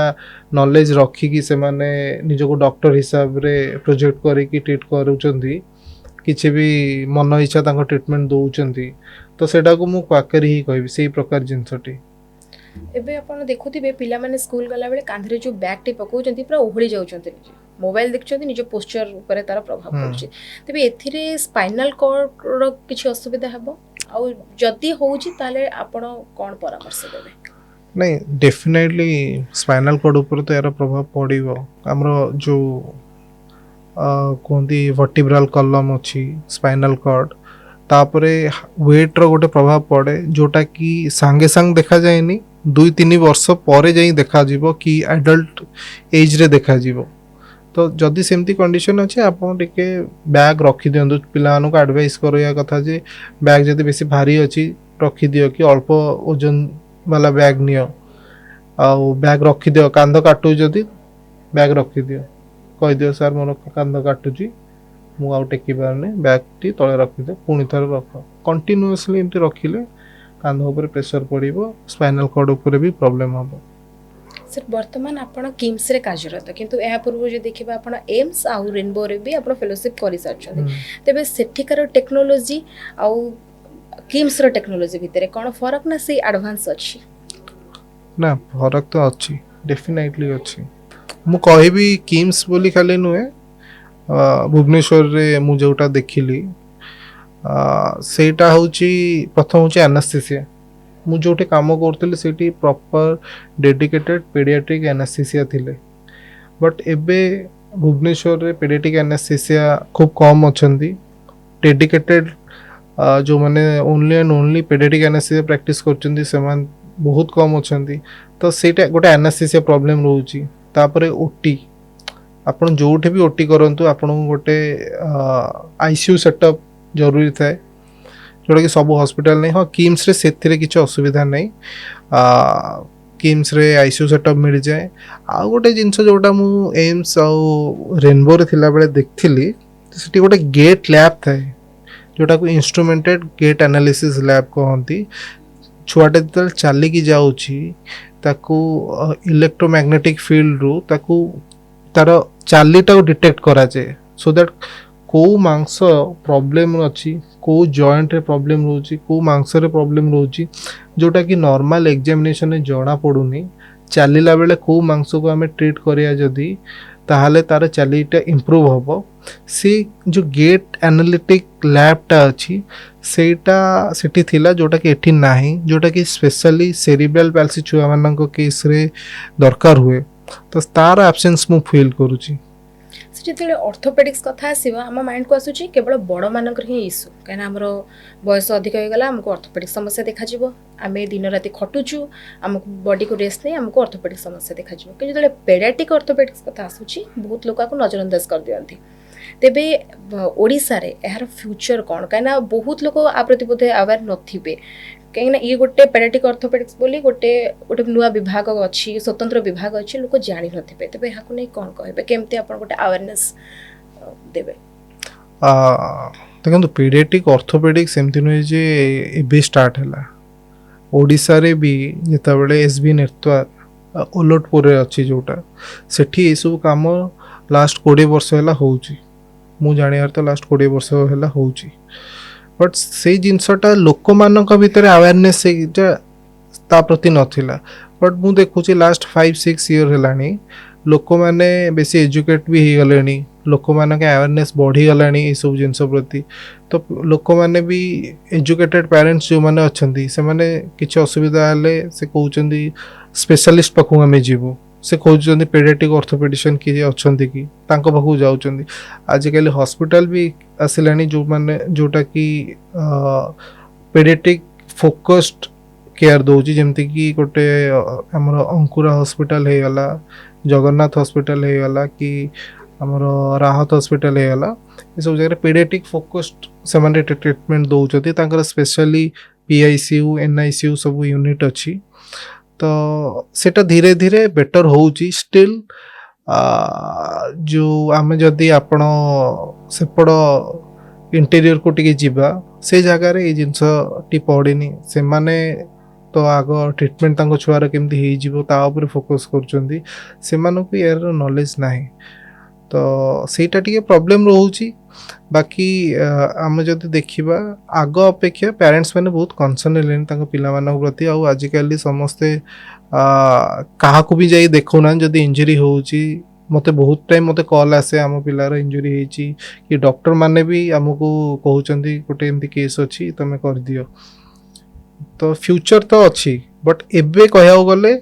ନଲେଜ ରଖିକି ସେମାନେ ନିଜକୁ ଡକ୍ଟର ହିସାବରେ ପ୍ରୋଜେକ୍ଟ କରିକି ଟ୍ରିଟ୍ କରୁଛନ୍ତି କିଛି ବି ମନ ଇଚ୍ଛା ତାଙ୍କ ଟ୍ରିଟମେଣ୍ଟ ଦଉଛନ୍ତି ତ ସେଟାକୁ ମୁଁ କ୍ୱାକେରି ହିଁ କହିବି ସେଇ ପ୍ରକାର ଜିନିଷଟି ଏବେ ଆପଣ ଦେଖୁଥିବେ ପିଲାମାନେ ସ୍କୁଲ ଗଲା बेले कांधरे जो बैग टी पकाउଛନ୍ତି ପୁରା ଓହଳି ଯାଉଛନ୍ତି ନିଜେ ମୋବାଇଲ ଦେଖୁଛନ୍ତି ନିଜ ପୋସ୍ଚର ଉପରେ ତାର ପ୍ରଭାବ ପଡୁଛି ତେବେ ଏଥିରେ ସ୍ପାଇନାଲ କର୍ଡ ର କିଛି ଅସୁବିଧା ହେବ ଆଉ ଯଦି ହୋଉଛି ତାହେଲେ ଆପଣ कोन परामर्श देबे ନାଇଁ ଡେଫିନେଟଲି ସ୍ପାଇନାଲ କର୍ଡ ଉପରେ ତ ଏହାର ପ୍ରଭାବ ପଡ଼ିବ ଆମର ଯେଉଁ କୁହନ୍ତି ଭର୍ଟିବ୍ରାଲ କଲମ୍ ଅଛି ସ୍ପାଇନାଲ କର୍ଡ ତାପରେ ୱେଟ୍ର ଗୋଟେ ପ୍ରଭାବ ପଡ଼େ ଯେଉଁଟାକି ସାଙ୍ଗେ ସାଙ୍ଗେ ଦେଖାଯାଏନି 2-3 ବର୍ଷ ପରେ ଯାଇ ଦେଖାଯିବ କି ଆଡଲ୍ଟ ଏଜ୍ରେ ଦେଖାଯିବ ତ ଯଦି ସେମିତି କଣ୍ଡିସନ୍ ଅଛି ଆପଣ ଟିକେ ବ୍ୟାଗ୍ ରଖିଦିଅନ୍ତୁ ପିଲାମାନଙ୍କୁ ଆଡ଼ଭାଇସ୍ କରିବା କଥା ଯେ ବ୍ୟାଗ୍ ଯଦି ବେଶୀ ଭାରି ଅଛି ରଖିଦିଅ କି ଅଳ୍ପ ଓଜନ ବାଲା ବ୍ୟାଗ୍ ନିଅ ଆଉ ବ୍ୟାଗ୍ ରଖିଦିଅ କାନ୍ଧ କାଟୁ ଯଦି ବ୍ୟାଗ୍ ରଖିଦିଅ କହିଦିଅ ସାର୍ ମୋର କାନ୍ଧ କାଟୁଛି ମୁଁ ଆଉ ଟେକି ପାରୁନି ବ୍ୟାଗ୍ଟି ତଳେ ରଖିଦିଅ ପୁଣି ଥରେ ରଖ କଣ୍ଟିନ୍ୟୁଅସଲି ଏମିତି ରଖିଲେ କାନ୍ଧ ଉପରେ ପ୍ରେସର ପଡ଼ିବ ସ୍ପାଇନାଲ କର୍ଡ ଉପରେ ବି ପ୍ରୋବ୍ଲେମ୍ ହେବ सर वर्तमान आपण किम्स रे कार्यरत किंतु एहा पूर्व जे देखिबा आपण एम्स आ रेनबो रे भी आपण फेलोशिप करि सारछन तबे सेठिकार टेक्नोलॉजी आ किम्स रो टेक्नोलॉजी भितरे कोन फरक ना से एडवांस अछि ना फरक तो अच्छी डेफिनेटली अच्छी मु कहबी किम्स बोली खाली नुहे भुवनेश्वर रे मु जोटा देखिली सेटा होची प्रथम होची एनास्थेसिया मु जोटे काम करतली सेठी प्रॉपर डेडिकेटेड पेडियाट्रिक एनास्थेसिया थिले बट एबे भुवनेश्वर रे पेडियाट्रिक एनास्थेसिया खूब कम अछंती डेडिकेटेड जो माने only and only paediatric anaesthesia practice करचंती सेमान बहुत कम अछंती तो सेटा गोटे एनास्थेसिया प्रॉब्लम रहउची तापरे ओटी आपण जोठे भी ओटी करंतु आपण गोटे आईसीयू सेटअप जरूरी थाए जोटा कि सब हॉस्पिटल नहीं हाँ किम्स रे सेथिरे किछ असुविधा नहीं किम्स रे आईसीयू सेटअप मिल जाए आ गोटे जिंस जोटा मु एम्स आ रेनबो रे थिला बेले देखथिली सेठी गोटे गेट लैब थाए जोटा को इंस्ट्रूमेंटेड गेट एनालिसिस लैब कहंती छुआटे जतल चाली की जाउची ताकू इलेक्ट्रोमैग्नेटिक फील्ड रु ताकू तार चालीटा को डिटेक्ट करा जाए सो दैट को मांस प्रॉब्लम अच्छी को जॉइंट रे प्रॉब्लम रोची को मांस रे प्रॉब्लम रोची जोटा कि नॉर्मल एग्जामिनेशन में जना पड़ुनी चलिला बेले को मांस को हमें ट्रीट करिया जदी ताहले तार चालीटा इंप्रूव हबो से जो गेट एनालिटिक लैबटा अच्छी सेटा सेठी थिला जोटा कि एठी नाही जोटा कि स्पेशली सेरिब्रल पैल्सी छुआ मानक केस रे दरकार हुए तो तार एब्सेंस मु फील करूची जेतेले ऑर्थोपेडिक्स कथा आसीबा हम माइंड को आसुची केवल बड़ मानकर ही इशू कहना हमरो बयस अधिक हो गला हमको ऑर्थोपेडिक समस्या देखा जिवो आमे दिन राति खटुचू हमको बॉडी को रेस्ट नै हमको ऑर्थोपेडिक समस्या देखा जिवो कि जेतेले पेडियाट्रिक ऑर्थोपेडिक्स कथा आसुची बहुत लोक को नजरअंदाज कर दियंती तेबे ओडिसा रे एहार फ्यूचर कोन कहना बहुत लोक आ प्रति बोधे अवेयर नथिबे कहीं ये गोटे पेडियाट्रिक ऑर्थोपेडिक्स बोली गोटे गोटे नुआ विभाग अच्छी स्वतंत्र विभाग अच्छी लोक जानि नथिबे तबे हाकु नै कोन कहबे केमते आपण गोटे अवेयरनेस देबे देखो पेडियाट्रिक ऑर्थोपेडिक्स एमती नुहे जे एबे स्टार्ट हैला ओडिसा रे भी जेता बेले एसबी नेतवार ओलटपुर रे अछि जोटा सेठी ए सब काम लास्ट 20 वर्ष हैला होउची मु जानियार तो लास्ट 20 वर्ष हैला होउची बट से जिनसटा लोक मानक भितर अवेयरनेस ता प्रति नथिला बट मु देखुची लास्ट 5-6 ईयर हेलानी लोक माने बेसी एजुकेट भी हो गलेनी लोक मानक अवेयरनेस बढ़ी गलानी ए सब जिनस प्रति तो लोक माने भी एजुकेटेड पेरेंट्स जो माने अछंती से माने किछ असुविधा हले से कहउचंदी स्पेशलिस्ट पखु हमें जीवो से खोजुଛନ୍ତି पेडियाट्रिक ऑर्थोपेडिशियन किए अछंती कि तांको पाखु जाउଛନ୍ତି आजिकल हॉस्पिटल भी आसिलानी जो माने जोटा कि पेडियाट्रिक फोकस्ड केयर दउची जेमति कि गोटे हमर अंकुरा हॉस्पिटल हे गला जगन्नाथ हॉस्पिटल हे गला कि हमर राहत हॉस्पिटल हे गला ए सब जगह पेडियाट्रिक फोकस्ड से माने ट्रीटमेंट दउଛନ୍ତି तांकर स्पेशली पीआईसीयू एनआईसीयू सब यूनिट अछि तो सेटा धीरे धीरे बेटर होउची स्टिल जो आमे जदि आपण सेपड़ इंटीरियर को टिके जीवा से जगह रे ए जिंस टी पड़ेनी से माने तो आग ट्रीटमेंट तांको छुआर केमती हेई जीवो ता ऊपर फोकस करचंदी से मानो को यार नॉलेज नाही तो सेटा टिके प्रॉब्लम रहउची बाकी आम जदि देखिबा आग अपेक्षा पेरेंट्स मैंने बहुत कंसर्न हेलेन तांको पिला मानक प्रति आ आजिकली समस्ते काहाकू भी जाई देखौना जदि इंजरी होउची मते बहुत टाइम मते कॉल आसे आम पिलार इंजरी हेची कि डॉक्टर माने भी हमको कहउचंदी गोटे एमती केस अछि तमे कर दियो तो फ्यूचर तो अच्छी बट एबे कहया गले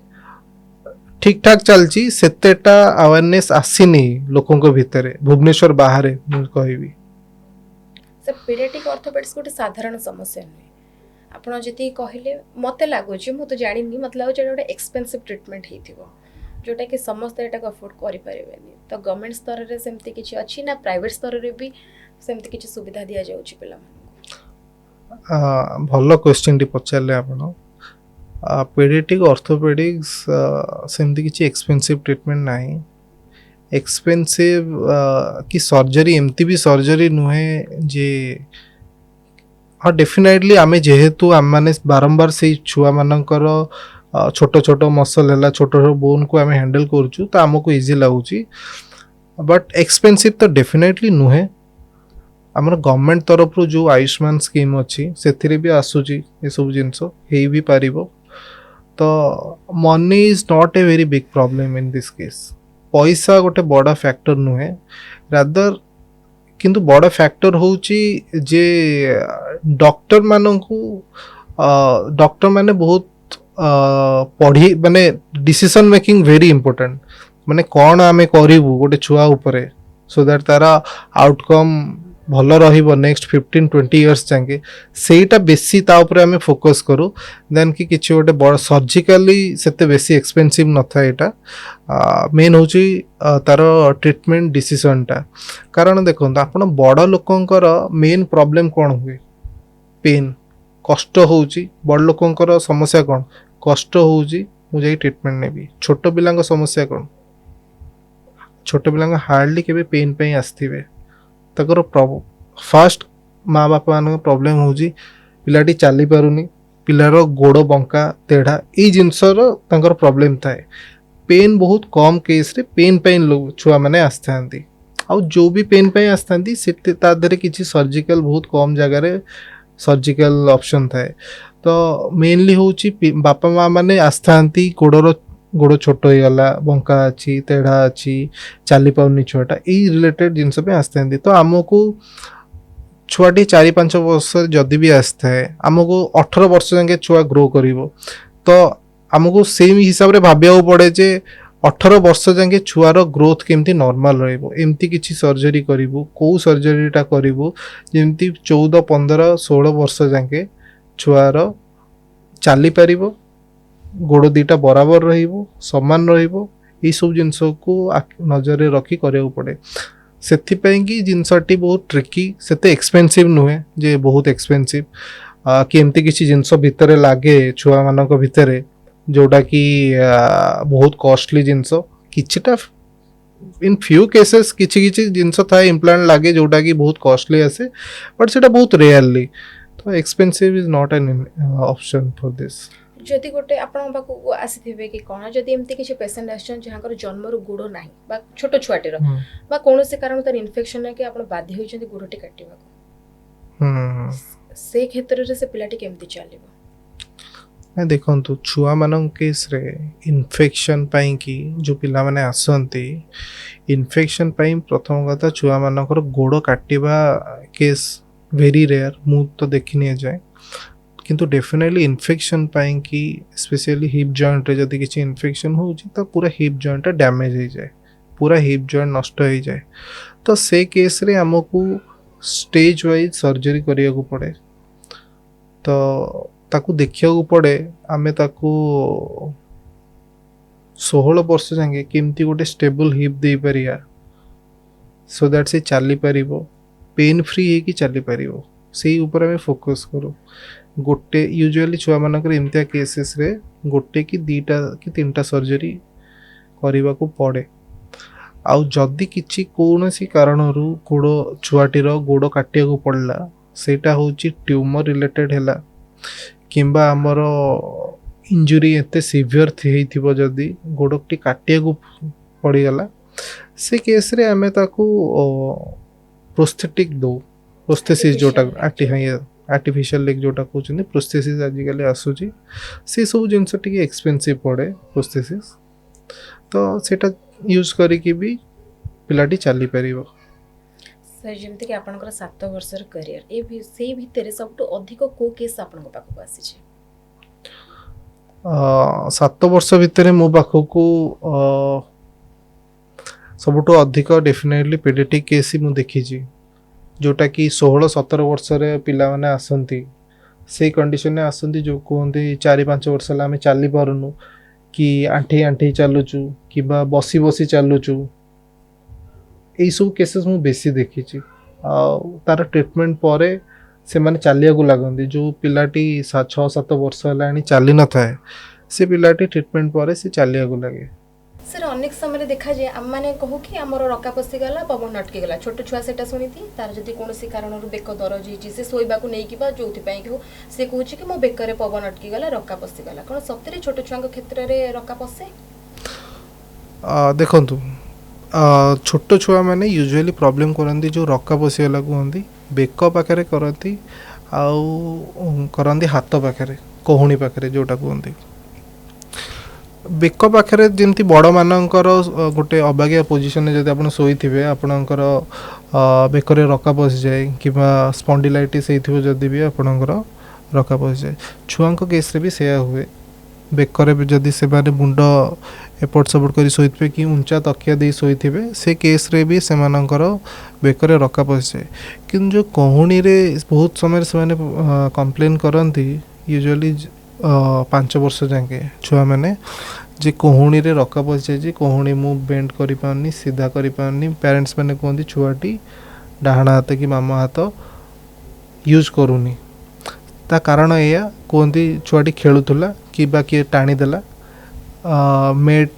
ठीक ठाक चलची सेतेटा अवेयरनेस आसीनी लोकों को भीतर भुवनेश्वर बाहर मु कहबी से पीडियाट्रिक ऑर्थोपेडिक्स गोटे साधारण समस्या नुहे आपण जति कहले मते लागुची मु तो जानिनी मतलब जे गोटे एक्सपेंसिव ट्रीटमेंट हेथिबो जोटा कि समस्त एटा को अफोर्ड करि परिबेनी तो गवर्नमेंट स्तर रे सेमति किछि अछि ना प्राइवेट स्तर रे भी सेमति किछि सुविधा दिया जाउची पिला भल क्वेश्चन टी पचारले आपण पेडियाट्रिक ऑर्थोपेडिक्स सेमती किछि एक्सपेंसिव ट्रीटमेंट नाही एक्सपेंसिव कि सर्जरी एमती भी सर्जरी नुहे जे हाँ डेफिनेटली आमे जेहेतु आम माने बारंबार से छुआ मानकर छोट छोट मसल है छोट बोन को आमे हैंडल करूछु तो आमको इजी लागुची बट एक्सपेंसिव तो डेफिनेटली नुहे आमर गवर्नमेंट तरफ जो आयुष्मान स्कीम अच्छी से भी आसूची ये सब जिनस हो भी पारिबो तो money is not a very big problem in this case पैसा गोटे बड़ा फैक्टर नुहे रादर किंतु बड़ा फैक्टर होउची जे डॉक्टर मानकू डॉक्टर माने बहुत पढ़ी माने डिसीजन मेकिंग वेरी इंपोर्टेंट माने कौन आमे करिवु गोटे छुआ उपरे सो दैट तारा आउटकम भल रहिबो नेक्स्ट 15-20 इयर्स जाके सेटा बेसी ता ऊपर आमे फोकस करू देन कि किछि गोटे बड़ सर्जिकली सेते बेसी एक्सपेंसिव न था एटा मेन होची तार ट्रीटमेंट डिसीजन टा कारण देखो आपण बड़ लोकंकर मेन प्रॉब्लम कोन हुए पेन कष्ट होउची बड़ लोकंकर समस्या कोन कष्ट होउची मु जाई ट्रीटमेंट नेबी छोट पिलांग समस्या कोन छोट पिलांग हार्डली केबे पेन पे आस्थिबे तकर फास्ट माँ बापा मान प्रॉब्लम होउची पिलाटी चली पारुनी पिलार गोड़ बंका तेढ़ा ये जिनसर तांकर प्रॉब्लम थाए पेन बहुत कम केस रे पेन पेन छुआ माने आस्थांती आ जो भी पेन पे आस्थांती सेते ता धरे किछि सर्जिकल बहुत कम जगह रे सर्जिकल ऑप्शन थाए तो मेनली होउची बापा माँ माने आस्थांती गोड़ छोट हो गला बंका अच्छी तेढ़ा अच्छी चली पाउनी छुआटा यही रिलेटेड जिनस पे आसते तो आमको छुआटी 4-5 वर्ष जदि भी आसता है आमको 18 वर्ष जाके छुआ ग्रो करिवो तो आमको सेम हिसाब रे भाबिया पड़े जे 18 वर्ष जाके छुआर ग्रोथ केमती नॉर्मल रहइबो एमती किछि सर्जरी करिवो को सर्जरीटा करिवो जेमती 14-15-16 वर्ष जाके छुआर चली पारिबो गोड़ दीटा बराबर रहिबो समान रहिबो ये सब जिनस को नजर रे रखी करिया पड़े सेथिपाई कि जिनसटी बहुत ट्रिकी सेते एक्सपेंसिव नुहे जे बहुत एक्सपेंसिव कि एमती किछि जिनस भितरे लागे छुआ मानक भितरे जोटा कि बहुत कॉस्टली जिनस किछिटा इन फ्यू केसेस किछि किछि जिनस थाए इम्प्लांट लागे जोटा कि बहुत कॉस्टली आसे बट सेटा बहुत रेयरली तो expensive is not an option for this जदि गोटे आपण पाखु आसीथिबे कि कोन जदि एमती किछि पेशेंट आछन जहांकर जन्मरु गुड़ नाही बा छोट छुआटेर बा कोनोसे कारण तर इन्फेक्शन है कि आपण बाध्य होइछन्ती गुड़टी काटिबा से क्षेत्र रे से पिलाटी केमती चलिबो मैं देखंतु छुआ मानन केस रे इन्फेक्शन पई कि जो पिला माने आसंती इन्फेक्शन पई प्रथम कथा छुआ मानकर गोड़ काटिबा केस वेरी रेयर मु तो देखिनी जाय किंतु डेफिनेटली इन्फेक्शन पाई कि स्पेशली हिप जॉइंट रे जदि किसी इन्फेक्शन होउची तो पूरा हिप जॉइंट डैमेज हो जाए, पूरा हिप जॉइंट नष्ट हो जाए। तो से केस रे हमको स्टेज वाइज सर्जरी करिया को पड़े। तो ताकू देखिया को पड़े आमे ताकू 16 वर्ष जाके केमती गोटे स्टेबल हिप दे परिया सो दैट से चली पारिबो, पेन फ्री है कि चली पारिबो, से ऊपर हमें फोकस करू। गोटे यूजुअली छुआ मानकर एमतिया केसेस रे गोटे कि दीटा कि तीनटा सर्जरी करने को पड़े। आउ जदि किछि कौनसी कारणरू गोड़ छुआटीर गोड़ काटिया को पड़ला सेटा होची ट्यूमर रिलेटेड हैला किंबा हमर इंजुरी एते सिवियर थेइथिबो जदि गोड़टी काटिया को पड़ीगला से केस रे हमें ताकू प्रोस्थेटिक दो, प्रोस्थेसिस जोटा आर्टिफिशियल लेग जोटा कहते प्रोस्थेसिस आजिकल आसूची से सब जिनस टिके एक्सपेंसिव पड़े प्रोस्थेसिस। तो सेटा यूज करिकी भी पिलाटी चली पारिबो। सर जमते कि आपनकर 7 वर्षर करियर ए भी से भितर सबटु अधिक को केस आपनक पाखक आसी छै? 7 वर्ष भितर मो पाखक सबुठु अधिक डेफिनेटली पेडियाट्रिक केस ही मु देखी जोटा कि 16-17 वर्ष पिला माने आसंती से कंडीशन में आसंती जो कहते 4-5 वर्ष आम चली पारुनु कि आंठी आंठी चलुचु कि बसी बसी चलुचु, यही सब केसेस मु बेसी देखी तार ट्रीटमेंट पर से माने चलिया को लगती जो पिलाटी 6-7 वर्ष है चली न थाए से पिलाटी ट्रीटमेंट पर से चलिया को लगे। सर अनेक समय देखा जाए आम मैंने कहू कि आमर रका पशिगला पवन अटकी गला छोट छुआ से शुणी तार जदि कौन कारण बेक दरज होती से शोवा को लेकिन जो हो सी कहूँ कि मो बेकर पवन अटकी गला रका पशिगला कौन सतरे छोट छुआ क्षेत्र में रका पशे? देखु छोट छुआ मैंने यूजुअली प्रॉब्लम करती जो रका पशिगला कहती बेक पाखे करती आउ करती हाथ पाखे कहूणी पाखे जोटा कहती बेक पाखे जमी बड़ मानकर गोटे अबागिया पोजिशन जब आप शोथे आपणकर बेकर रका पशि जाए कि स्पॉन्डिलाइटिस होती जदि भी आपणकर रका पशि जाए। छुआ केस रे भी सेया हुए बेकर जदि से मुंड एपट सपट कर शोथे कि उंचा तकिया दे शोथे से केस रे भी से बेकर रका पशि जाए। कि जो कहूणी बहुत समय से कंप्लेन करती यूजुअली 5 वर्ष जाके छुआ मैंने जे कहूणी रे रका पशि जाए कहूणी मु बेंड करि पारनी सीधा करि पारनी पेरेंट्स मैंने कहते छुआटी डाहाण हाथ कि मामा हाथ यूज करूनी ता कारण या कहते छुआटी खेलुला कि किए टाणीदेला मेड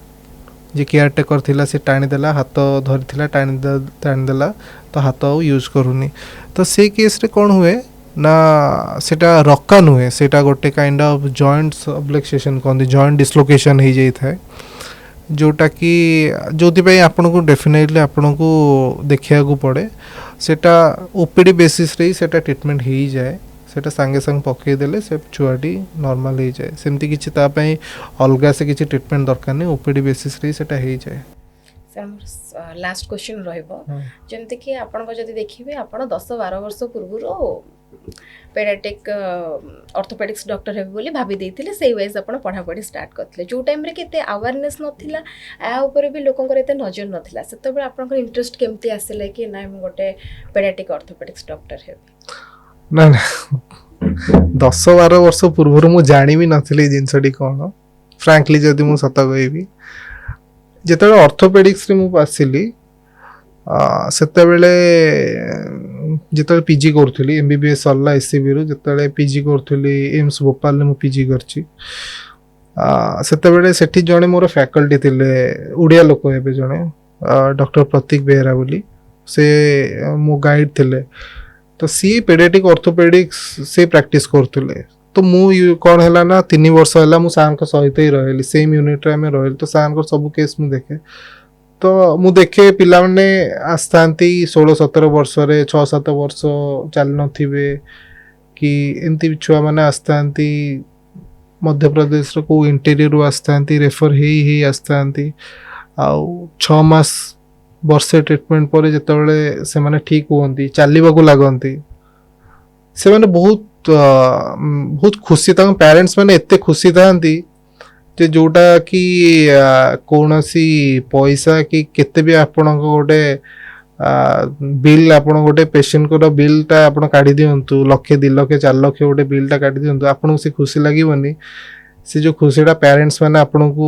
जे केयर टेकर थिला से टाणीदेला हाथ धरी टाणीदेला तो हाथ आउ यूज करूनी। तो से केस रे कौन हुए ना सेटा रका नुहे सेटा गोटे काइंड ऑफ जॉइंट सबलक्सेशन कहते जॉइंट डिस्लोकेशन हो जाए जोटा कि जो आपन को डेफिनेटली आपन को देखा को पड़े सेटा ओपीडी बेसिस रे सेटा ट्रीटमेंट हो जाए सेटा संगे संग पकईदेले से छुआटी नॉर्मल हो जाए सेमती किछि ता पई अलगा से किछि ट्रीटमेंट दरकार नहीं ओपीडी बेसिस रे सेटा हो जाए। सर लास्ट क्वेश्चन रहिबो जेमते कि आपन को जदि देखिबे आपन 10-12 वर्ष पूर्व पेडियाट्रिक ऑर्थोपेडिक्स डॉक्टर हेबे बोली भाभी देथिले सेही वाइज आपण पढ़ा पढ़ी स्टार्ट करथिले जो टाइम रे केते अवेयरनेस नथिला आ ऊपर भी लोकंकर एते नजर नथिला सेतबे आपनकर इंटरेस्ट केमती आसिले कि ना हम गोटे पेडियाट्रिक ऑर्थोपेडिक्स डॉक्टर हेबे? ना 10-12 वर्ष पूर्व मु जानी भी नथिले जिंसडी कोन फ्रैंकली जदि मु सत कहबी जेते ऑर्थोपेडिक्स रे मु आसिली सेते बेले जिते पीजी करूली एमबीबीएस सरला एससीबी रु जिते पीजी करूली एम्स भोपाल में पीजी करछि सेते बेले सेठी जणे मोर फैकल्टी थिले उड़िया लोक हेबे जणे डॉक्टर प्रतीक बेहरा बोली से मो गाइड थिले तो सी पेडियाट्रिक ऑर्थोपेडिक्स से प्रैक्टिस करथुले तो मु कौन है ना 3 वर्ष है मु सार सहित ही रही सेम यूनिट रे में रही तो सार सब केस मु देखे तो मु देखे पिला माने आस्थांती 16-17 वर्ष रे 6-7 वर्ष चल नथिबे कि एमती छुआ माने आस्थांती मध्य प्रदेश रो को इंटीरियर रो आस्थांती रेफर ही आस्थांती आ 6 मास वर्षे ट्रीटमेंट पर जेतेबेले से माने ठीक होंती चलबा को लागंती से माने बहुत ବହୁତ ଖୁସି ତାଙ୍କ ପ୍ୟାରେଣ୍ଟସ୍ ମାନେ ଏତେ ଖୁସି ଥାଆନ୍ତି ଯେ ଯୋଉଟା କି କୌଣସି ପଇସା କି କେତେ ବି ଆପଣଙ୍କ ଗୋଟେ ବିଲ୍ ଆପଣ ଗୋଟେ ପେସେଣ୍ଟଙ୍କର ବିଲ୍ଟା ଆପଣ କାଢ଼ି ଦିଅନ୍ତୁ 1,00,000 2,00,000 4,00,000 ଗୋଟେ ବିଲ୍ଟା କାଢ଼ି ଦିଅନ୍ତୁ ଆପଣଙ୍କୁ ସେ ଖୁସି ଲାଗିବନି। ସେ ଯେଉଁ ଖୁସିଟା ପ୍ୟାରେଣ୍ଟସ୍ ମାନେ ଆପଣଙ୍କୁ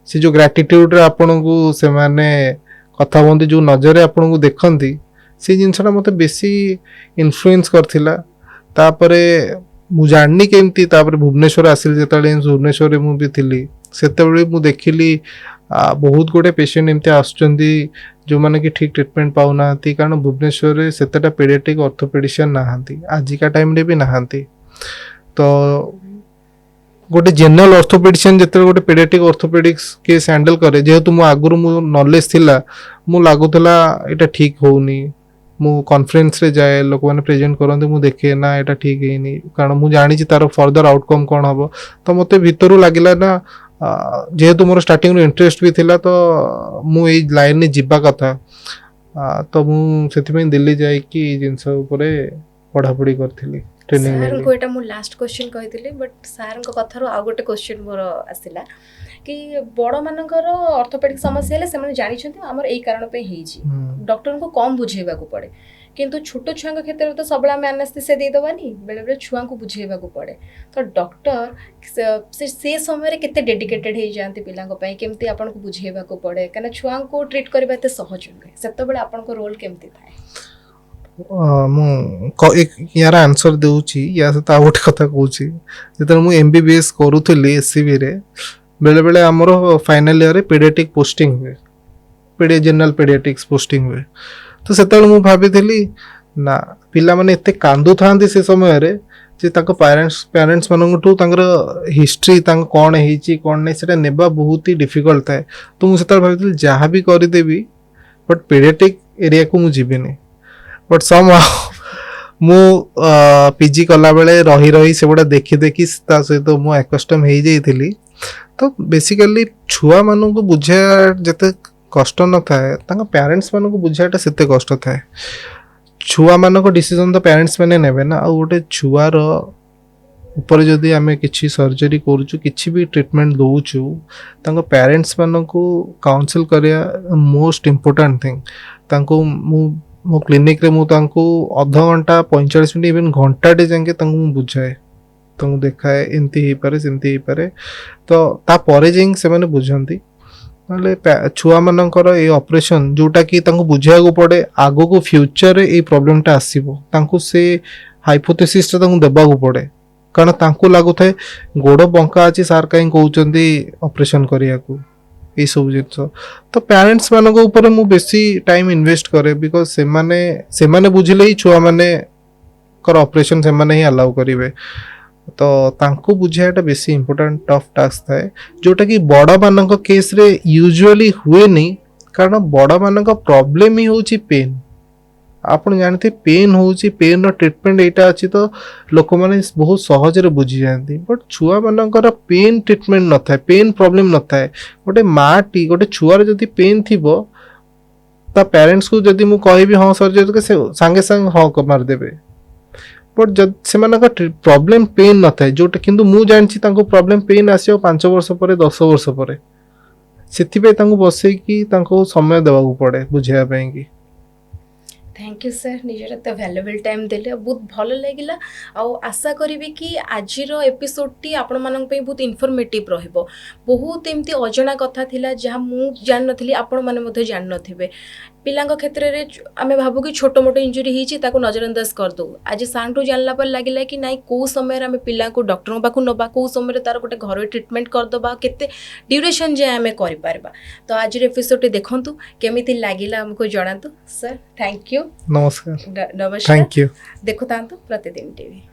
ସେ ଯେଉଁ ଗ୍ରାଟିଟ୍ୟୁଡ଼ରେ ଆପଣଙ୍କୁ ସେମାନେ କଥା ହୁଅନ୍ତି ଯେଉଁ ନଜରରେ ଆପଣଙ୍କୁ ଦେଖନ୍ତି ସେ ଜିନିଷଟା ମୋତେ ବେଶୀ ଇନଫ୍ଲୁଏନ୍ସ କରିଥିଲା। ତାପରେ ମୁଁ ଜାଣିନି କେମିତି ତାପରେ ଭୁବନେଶ୍ୱର ଆସିଲି ଯେତେବେଳେ ଭୁବନେଶ୍ୱରରେ ମୁଁ ବି ଥିଲି ସେତେବେଳେ ମୁଁ ଦେଖିଲି ବହୁତ ଗୁଡ଼େ ପେସେଣ୍ଟ ଏମିତି ଆସୁଛନ୍ତି ଯେଉଁମାନେ କି ଠିକ୍ ଟ୍ରିଟମେଣ୍ଟ ପାଉନାହାନ୍ତି କାରଣ ଭୁବନେଶ୍ୱରରେ ସେତେଟା ପେଡ଼ିଆଟ୍ରିକ୍ ଅର୍ଥୋପେଡ଼ିସିଆନ୍ ନାହାନ୍ତି ଆଜିକା ଟାଇମ୍ରେ ବି ନାହାନ୍ତି। ତ ଗୋଟେ ଜେନେରାଲ ଅର୍ଥୋପେଡ଼ିସିଆନ୍ ଯେତେବେଳେ ଗୋଟେ ପେଡ଼ିଆଟ୍ରିକ୍ ଅର୍ଥୋପେଡ଼ିକ୍ସ କେସ୍ ହ୍ୟାଣ୍ଡେଲ୍ କରେ ଯେହେତୁ ମୁଁ ଆଗରୁ ମୋ ନଲେଜ୍ ଥିଲା ମୁଁ ଲାଗୁଥିଲା ଏଇଟା ଠିକ୍ ହେଉନି। ମୁଁ କନଫରେନ୍ସରେ ଯାଏ ଲୋକମାନେ ପ୍ରେଜେଣ୍ଟ କରନ୍ତି ମୁଁ ଦେଖେ ନା ଏଇଟା ଠିକ୍ ହେଇନି କାରଣ ମୁଁ ଜାଣିଛି ତାର ଫର୍ଦର ଆଉଟକମ୍ କ'ଣ ହେବ। ତ ମୋତେ ଭିତରୁ ଲାଗିଲା ନା ଯେହେତୁ ମୋର ଷ୍ଟାର୍ଟିଂରୁ ଇଣ୍ଟରେଷ୍ଟ ବି ଥିଲା ତ ମୁଁ ଏଇ ଲାଇନ୍ରେ ଯିବା କଥା। ତ ମୁଁ ସେଥିପାଇଁ ଦିଲ୍ଲୀ ଯାଇକି ଏଇ ଜିନିଷ ଉପରେ ପଢ଼ାପଢ଼ି କରିଥିଲି ଟ୍ରେନିଂ ନେଲି। ସାର୍ଙ୍କୁ ଏଇଟା ମୁଁ ଲାଷ୍ଟ କ୍ୱେଶ୍ଚିନ୍ କହିଥିଲି ବଟ୍ ସାର୍ଙ୍କ କଥାରୁ ଆଉ ଗୋଟେ କ୍ୱେଶ୍ଚିନ୍ ମୋର ଆସିଲା କି ବଡ଼ମାନଙ୍କର ଅର୍ଥୋପେଡ଼ିକ୍ ସମସ୍ୟା ହେଲେ ସେମାନେ ଜାଣିଛନ୍ତି ଆମର ଏଇ କାରଣ ପାଇଁ ହେଇଛି ଡକ୍ଟରଙ୍କୁ କମ୍ ବୁଝେଇବାକୁ ପଡ଼େ କିନ୍ତୁ ଛୋଟ ଛୁଆଙ୍କ କ୍ଷେତ୍ରରେ ତ ସବୁବେଳେ ଆମେ ଆନାସ୍ଥେସିଆ ଦେଇଦେବାନି ବେଳେବେଳେ ଛୁଆଙ୍କୁ ବୁଝେଇବାକୁ ପଡ଼େ। ତ ଡକ୍ଟର ସେ ସମୟରେ କେତେ ଡେଡିକେଟେଡ୍ ହେଇଯାଆନ୍ତି ପିଲାଙ୍କ ପାଇଁ କେମିତି ଆପଣଙ୍କୁ ବୁଝେଇବାକୁ ପଡ଼େ କାହିଁକିନା ଛୁଆଙ୍କୁ ଟ୍ରିଟ୍ କରିବା ଏତେ ସହଜ ନୁହେଁ ସେତେବେଳେ ଆପଣଙ୍କ ରୋଲ୍ କେମିତି ଥାଏ? ମୁଁ ୟାର ଆନ୍ସର ଦେଉଛି ୟା ସହିତ ଆଉ ଗୋଟେ କଥା କହୁଛି ଯେତେବେଳେ ମୁଁ MBBS କରୁଥିଲି SCBରେ ବେଳେବେଳେ ଆମର ଫାଇନାଲ ଇୟରରେ ପେଡ଼ିଆଟ୍ରିକ୍ ପୋଷ୍ଟିଂ ହୁଏ ଜେନେରାଲ ପେଡ଼ିଆଟ୍ରିକ୍ସ ପୋଷ୍ଟିଂ ହୁଏ। ତ ସେତେବେଳେ ମୁଁ ଭାବିଥିଲି ନା ପିଲାମାନେ ଏତେ କାନ୍ଦୁଥାନ୍ତି ସେ ସମୟରେ ଯେ ତାଙ୍କ ପ୍ୟାରେଣ୍ଟସ୍ ମାନଙ୍କଠୁ ତାଙ୍କର ହିଷ୍ଟ୍ରି ତାଙ୍କ କ'ଣ ହେଇଛି କ'ଣ ନାହିଁ ସେଇଟା ନେବା ବହୁତ ହି ଡିଫିକଲ୍ଟ ଥାଏ। ତ ମୁଁ ସେତେବେଳେ ଭାବିଥିଲି ଯାହା ବି କରିଦେବି ବଟ୍ ପେଡ଼ିଆଟ୍ରିକ୍ ଏରିଆକୁ ମୁଁ ଯିବିନି। ବଟ୍ ସମ୍ ମୁଁ PG କଲାବେଳେ ରହି ରହି ସେଗୁଡ଼ା ଦେଖି ଦେଖି ତା ସହିତ ମୁଁ ଆକଷ୍ଟମ୍ ହେଇଯାଇଥିଲି। ତ ବେସିକାଲି ଛୁଆମାନଙ୍କୁ ବୁଝେଇବା ଯେତେ କଷ୍ଟ ନଥାଏ ତାଙ୍କ ପ୍ୟାରେଣ୍ଟସ୍ ମାନଙ୍କୁ ବୁଝେଇବାଟା ସେତେ କଷ୍ଟ ଥାଏ। ଛୁଆମାନଙ୍କ ଡିସିଜନ୍ ତ ପ୍ୟାରେଣ୍ଟସ୍ ମାନେ ନେବେ ନା ଆଉ ଗୋଟେ ଛୁଆର ଉପରେ ଯଦି ଆମେ କିଛି ସର୍ଜରୀ କରୁଛୁ କିଛି ବି ଟ୍ରିଟମେଣ୍ଟ ଦେଉଛୁ ତାଙ୍କ ପ୍ୟାରେଣ୍ଟସ୍ ମାନଙ୍କୁ କାଉନସିଲ୍ କରିବା ମୋଷ୍ଟ ଇମ୍ପୋର୍ଟାଣ୍ଟ ଥିଙ୍ଗ। ତାଙ୍କୁ ମୋ କ୍ଲିନିକ୍ରେ ମୁଁ ତାଙ୍କୁ ଅଧଘଣ୍ଟା 45 ମିନିଟ୍ ଇଭେନ୍ ଘଣ୍ଟାଟେ ଯାକେ ତାଙ୍କୁ ମୁଁ ବୁଝାଏ ତାଙ୍କୁ ଦେଖାଏ ଏମିତି ହେଇପାରେ ସେମିତି ହେଇପାରେ ତ ତାପରେ ଯାଇକି ସେମାନେ ବୁଝନ୍ତି। ନହେଲେ ଛୁଆମାନଙ୍କର ଏଇ ଅପରେସନ୍ ଯେଉଁଟାକି ତାଙ୍କୁ ବୁଝେଇବାକୁ ପଡ଼େ ଆଗକୁ ଫ୍ୟୁଚରରେ ଏଇ ପ୍ରୋବ୍ଲେମଟା ଆସିବ ତାଙ୍କୁ ସେ ହାଇପୋଥେସିସ୍ଟା ତାଙ୍କୁ ଦେବାକୁ ପଡ଼େ କାରଣ ତାଙ୍କୁ ଲାଗୁଥାଏ ଗୋଡ଼ ବଙ୍କା ଅଛି ସାର୍ କାହିଁ କହୁଛନ୍ତି ଅପରେସନ୍ କରିବାକୁ ଏଇସବୁ ଜିନିଷ। ତ ପ୍ୟାରେଣ୍ଟସ୍ ମାନଙ୍କ ଉପରେ ମୁଁ ବେଶୀ ଟାଇମ୍ ଇନଭେଷ୍ଟ କରେ ବିକଜ ସେମାନେ ବୁଝିଲେ ହିଁ ଛୁଆମାନଙ୍କର ଅପରେସନ୍ ସେମାନେ ହିଁ ଆଲାଉ କରିବେ। ତ ତାଙ୍କୁ ବୁଝେଇବାଟା ବେଶୀ ଇମ୍ପୋର୍ଟାଣ୍ଟ ଟଫ୍ ଟାସ୍କ ଥାଏ ଯେଉଁଟାକି ବଡ଼ମାନଙ୍କ କେସ୍ରେ ୟୁଜୁଆଲି ହୁଏନି କାରଣ ବଡ଼ମାନଙ୍କ ପ୍ରୋବ୍ଲେମ୍ ହିଁ ହେଉଛି ପେନ୍। ଆପଣ ଜାଣିଥିବେ ପେନ୍ ହେଉଛି ପେନ୍ର ଟ୍ରିଟମେଣ୍ଟ ଏଇଟା ଅଛି ତ ଲୋକମାନେ ବହୁତ ସହଜରେ ବୁଝିଯାଆନ୍ତି। ବଟ୍ ଛୁଆମାନଙ୍କର ପେନ୍ ଟ୍ରିଟମେଣ୍ଟ ନଥାଏ ପେନ୍ ପ୍ରୋବ୍ଲେମ୍ ନଥାଏ। ଗୋଟେ ମାଆଟି ଗୋଟେ ଛୁଆର ଯଦି ପେନ୍ ଥିବ ତା ପ୍ୟାରେଣ୍ଟସ୍କୁ ଯଦି ମୁଁ କହିବି ହଁ ସର୍ଜରୀ ସେ ସାଙ୍ଗେ ସାଙ୍ଗେ ହଁ ମାରିଦେବେ। ବଟ୍ ଯଦି ସେମାନଙ୍କ ପ୍ରୋବ୍ଲେମ୍ ପେନ୍ ନଥାଏ ଯେଉଁଟା କିନ୍ତୁ ମୁଁ ଜାଣିଛି ତାଙ୍କୁ ପ୍ରୋବ୍ଲେମ୍ ପେନ୍ ଆସିବ 5 ବର୍ଷ ପରେ 10 ବର୍ଷ ପରେ ସେଥିପାଇଁ ତାଙ୍କୁ ବସେଇକି ତାଙ୍କୁ ସମୟ ଦେବାକୁ ପଡ଼େ ବୁଝେଇବା ପାଇଁକି। थैंक यू सर निजर एत भैल्युएबल टाइम देले बहुत भल लगिला आउ आशा करी कि आज एपिसोड आपण मानक पे बहुत इनफॉर्मेटिव रहिबो। बहुत एमती अजना कथा थिला जहाँ मु जान नथिली आपण माने मध्ये जान नथिबे। पिलांक क्षेत्र रे आमे भाबु कि छोटो मोटो इंजुरी हिची ताको नजरअंदाज कर दो। आज सांठू जानला पर लागिला कि नाइ को समय रे आमे पिला को डॉक्टर पाखु नबा को समय रे तार गोटे घरोई ट्रीटमेंट कर दबा केते ड्यूरेशन जे आमे करि पारबा। तो आज एपिसोड देखंतु केमिति लागिला हमको जणातु सर। थैंक यू नमस्कार नमस्कार थैंक यू देखुतांतु प्रतिदिन टीवी।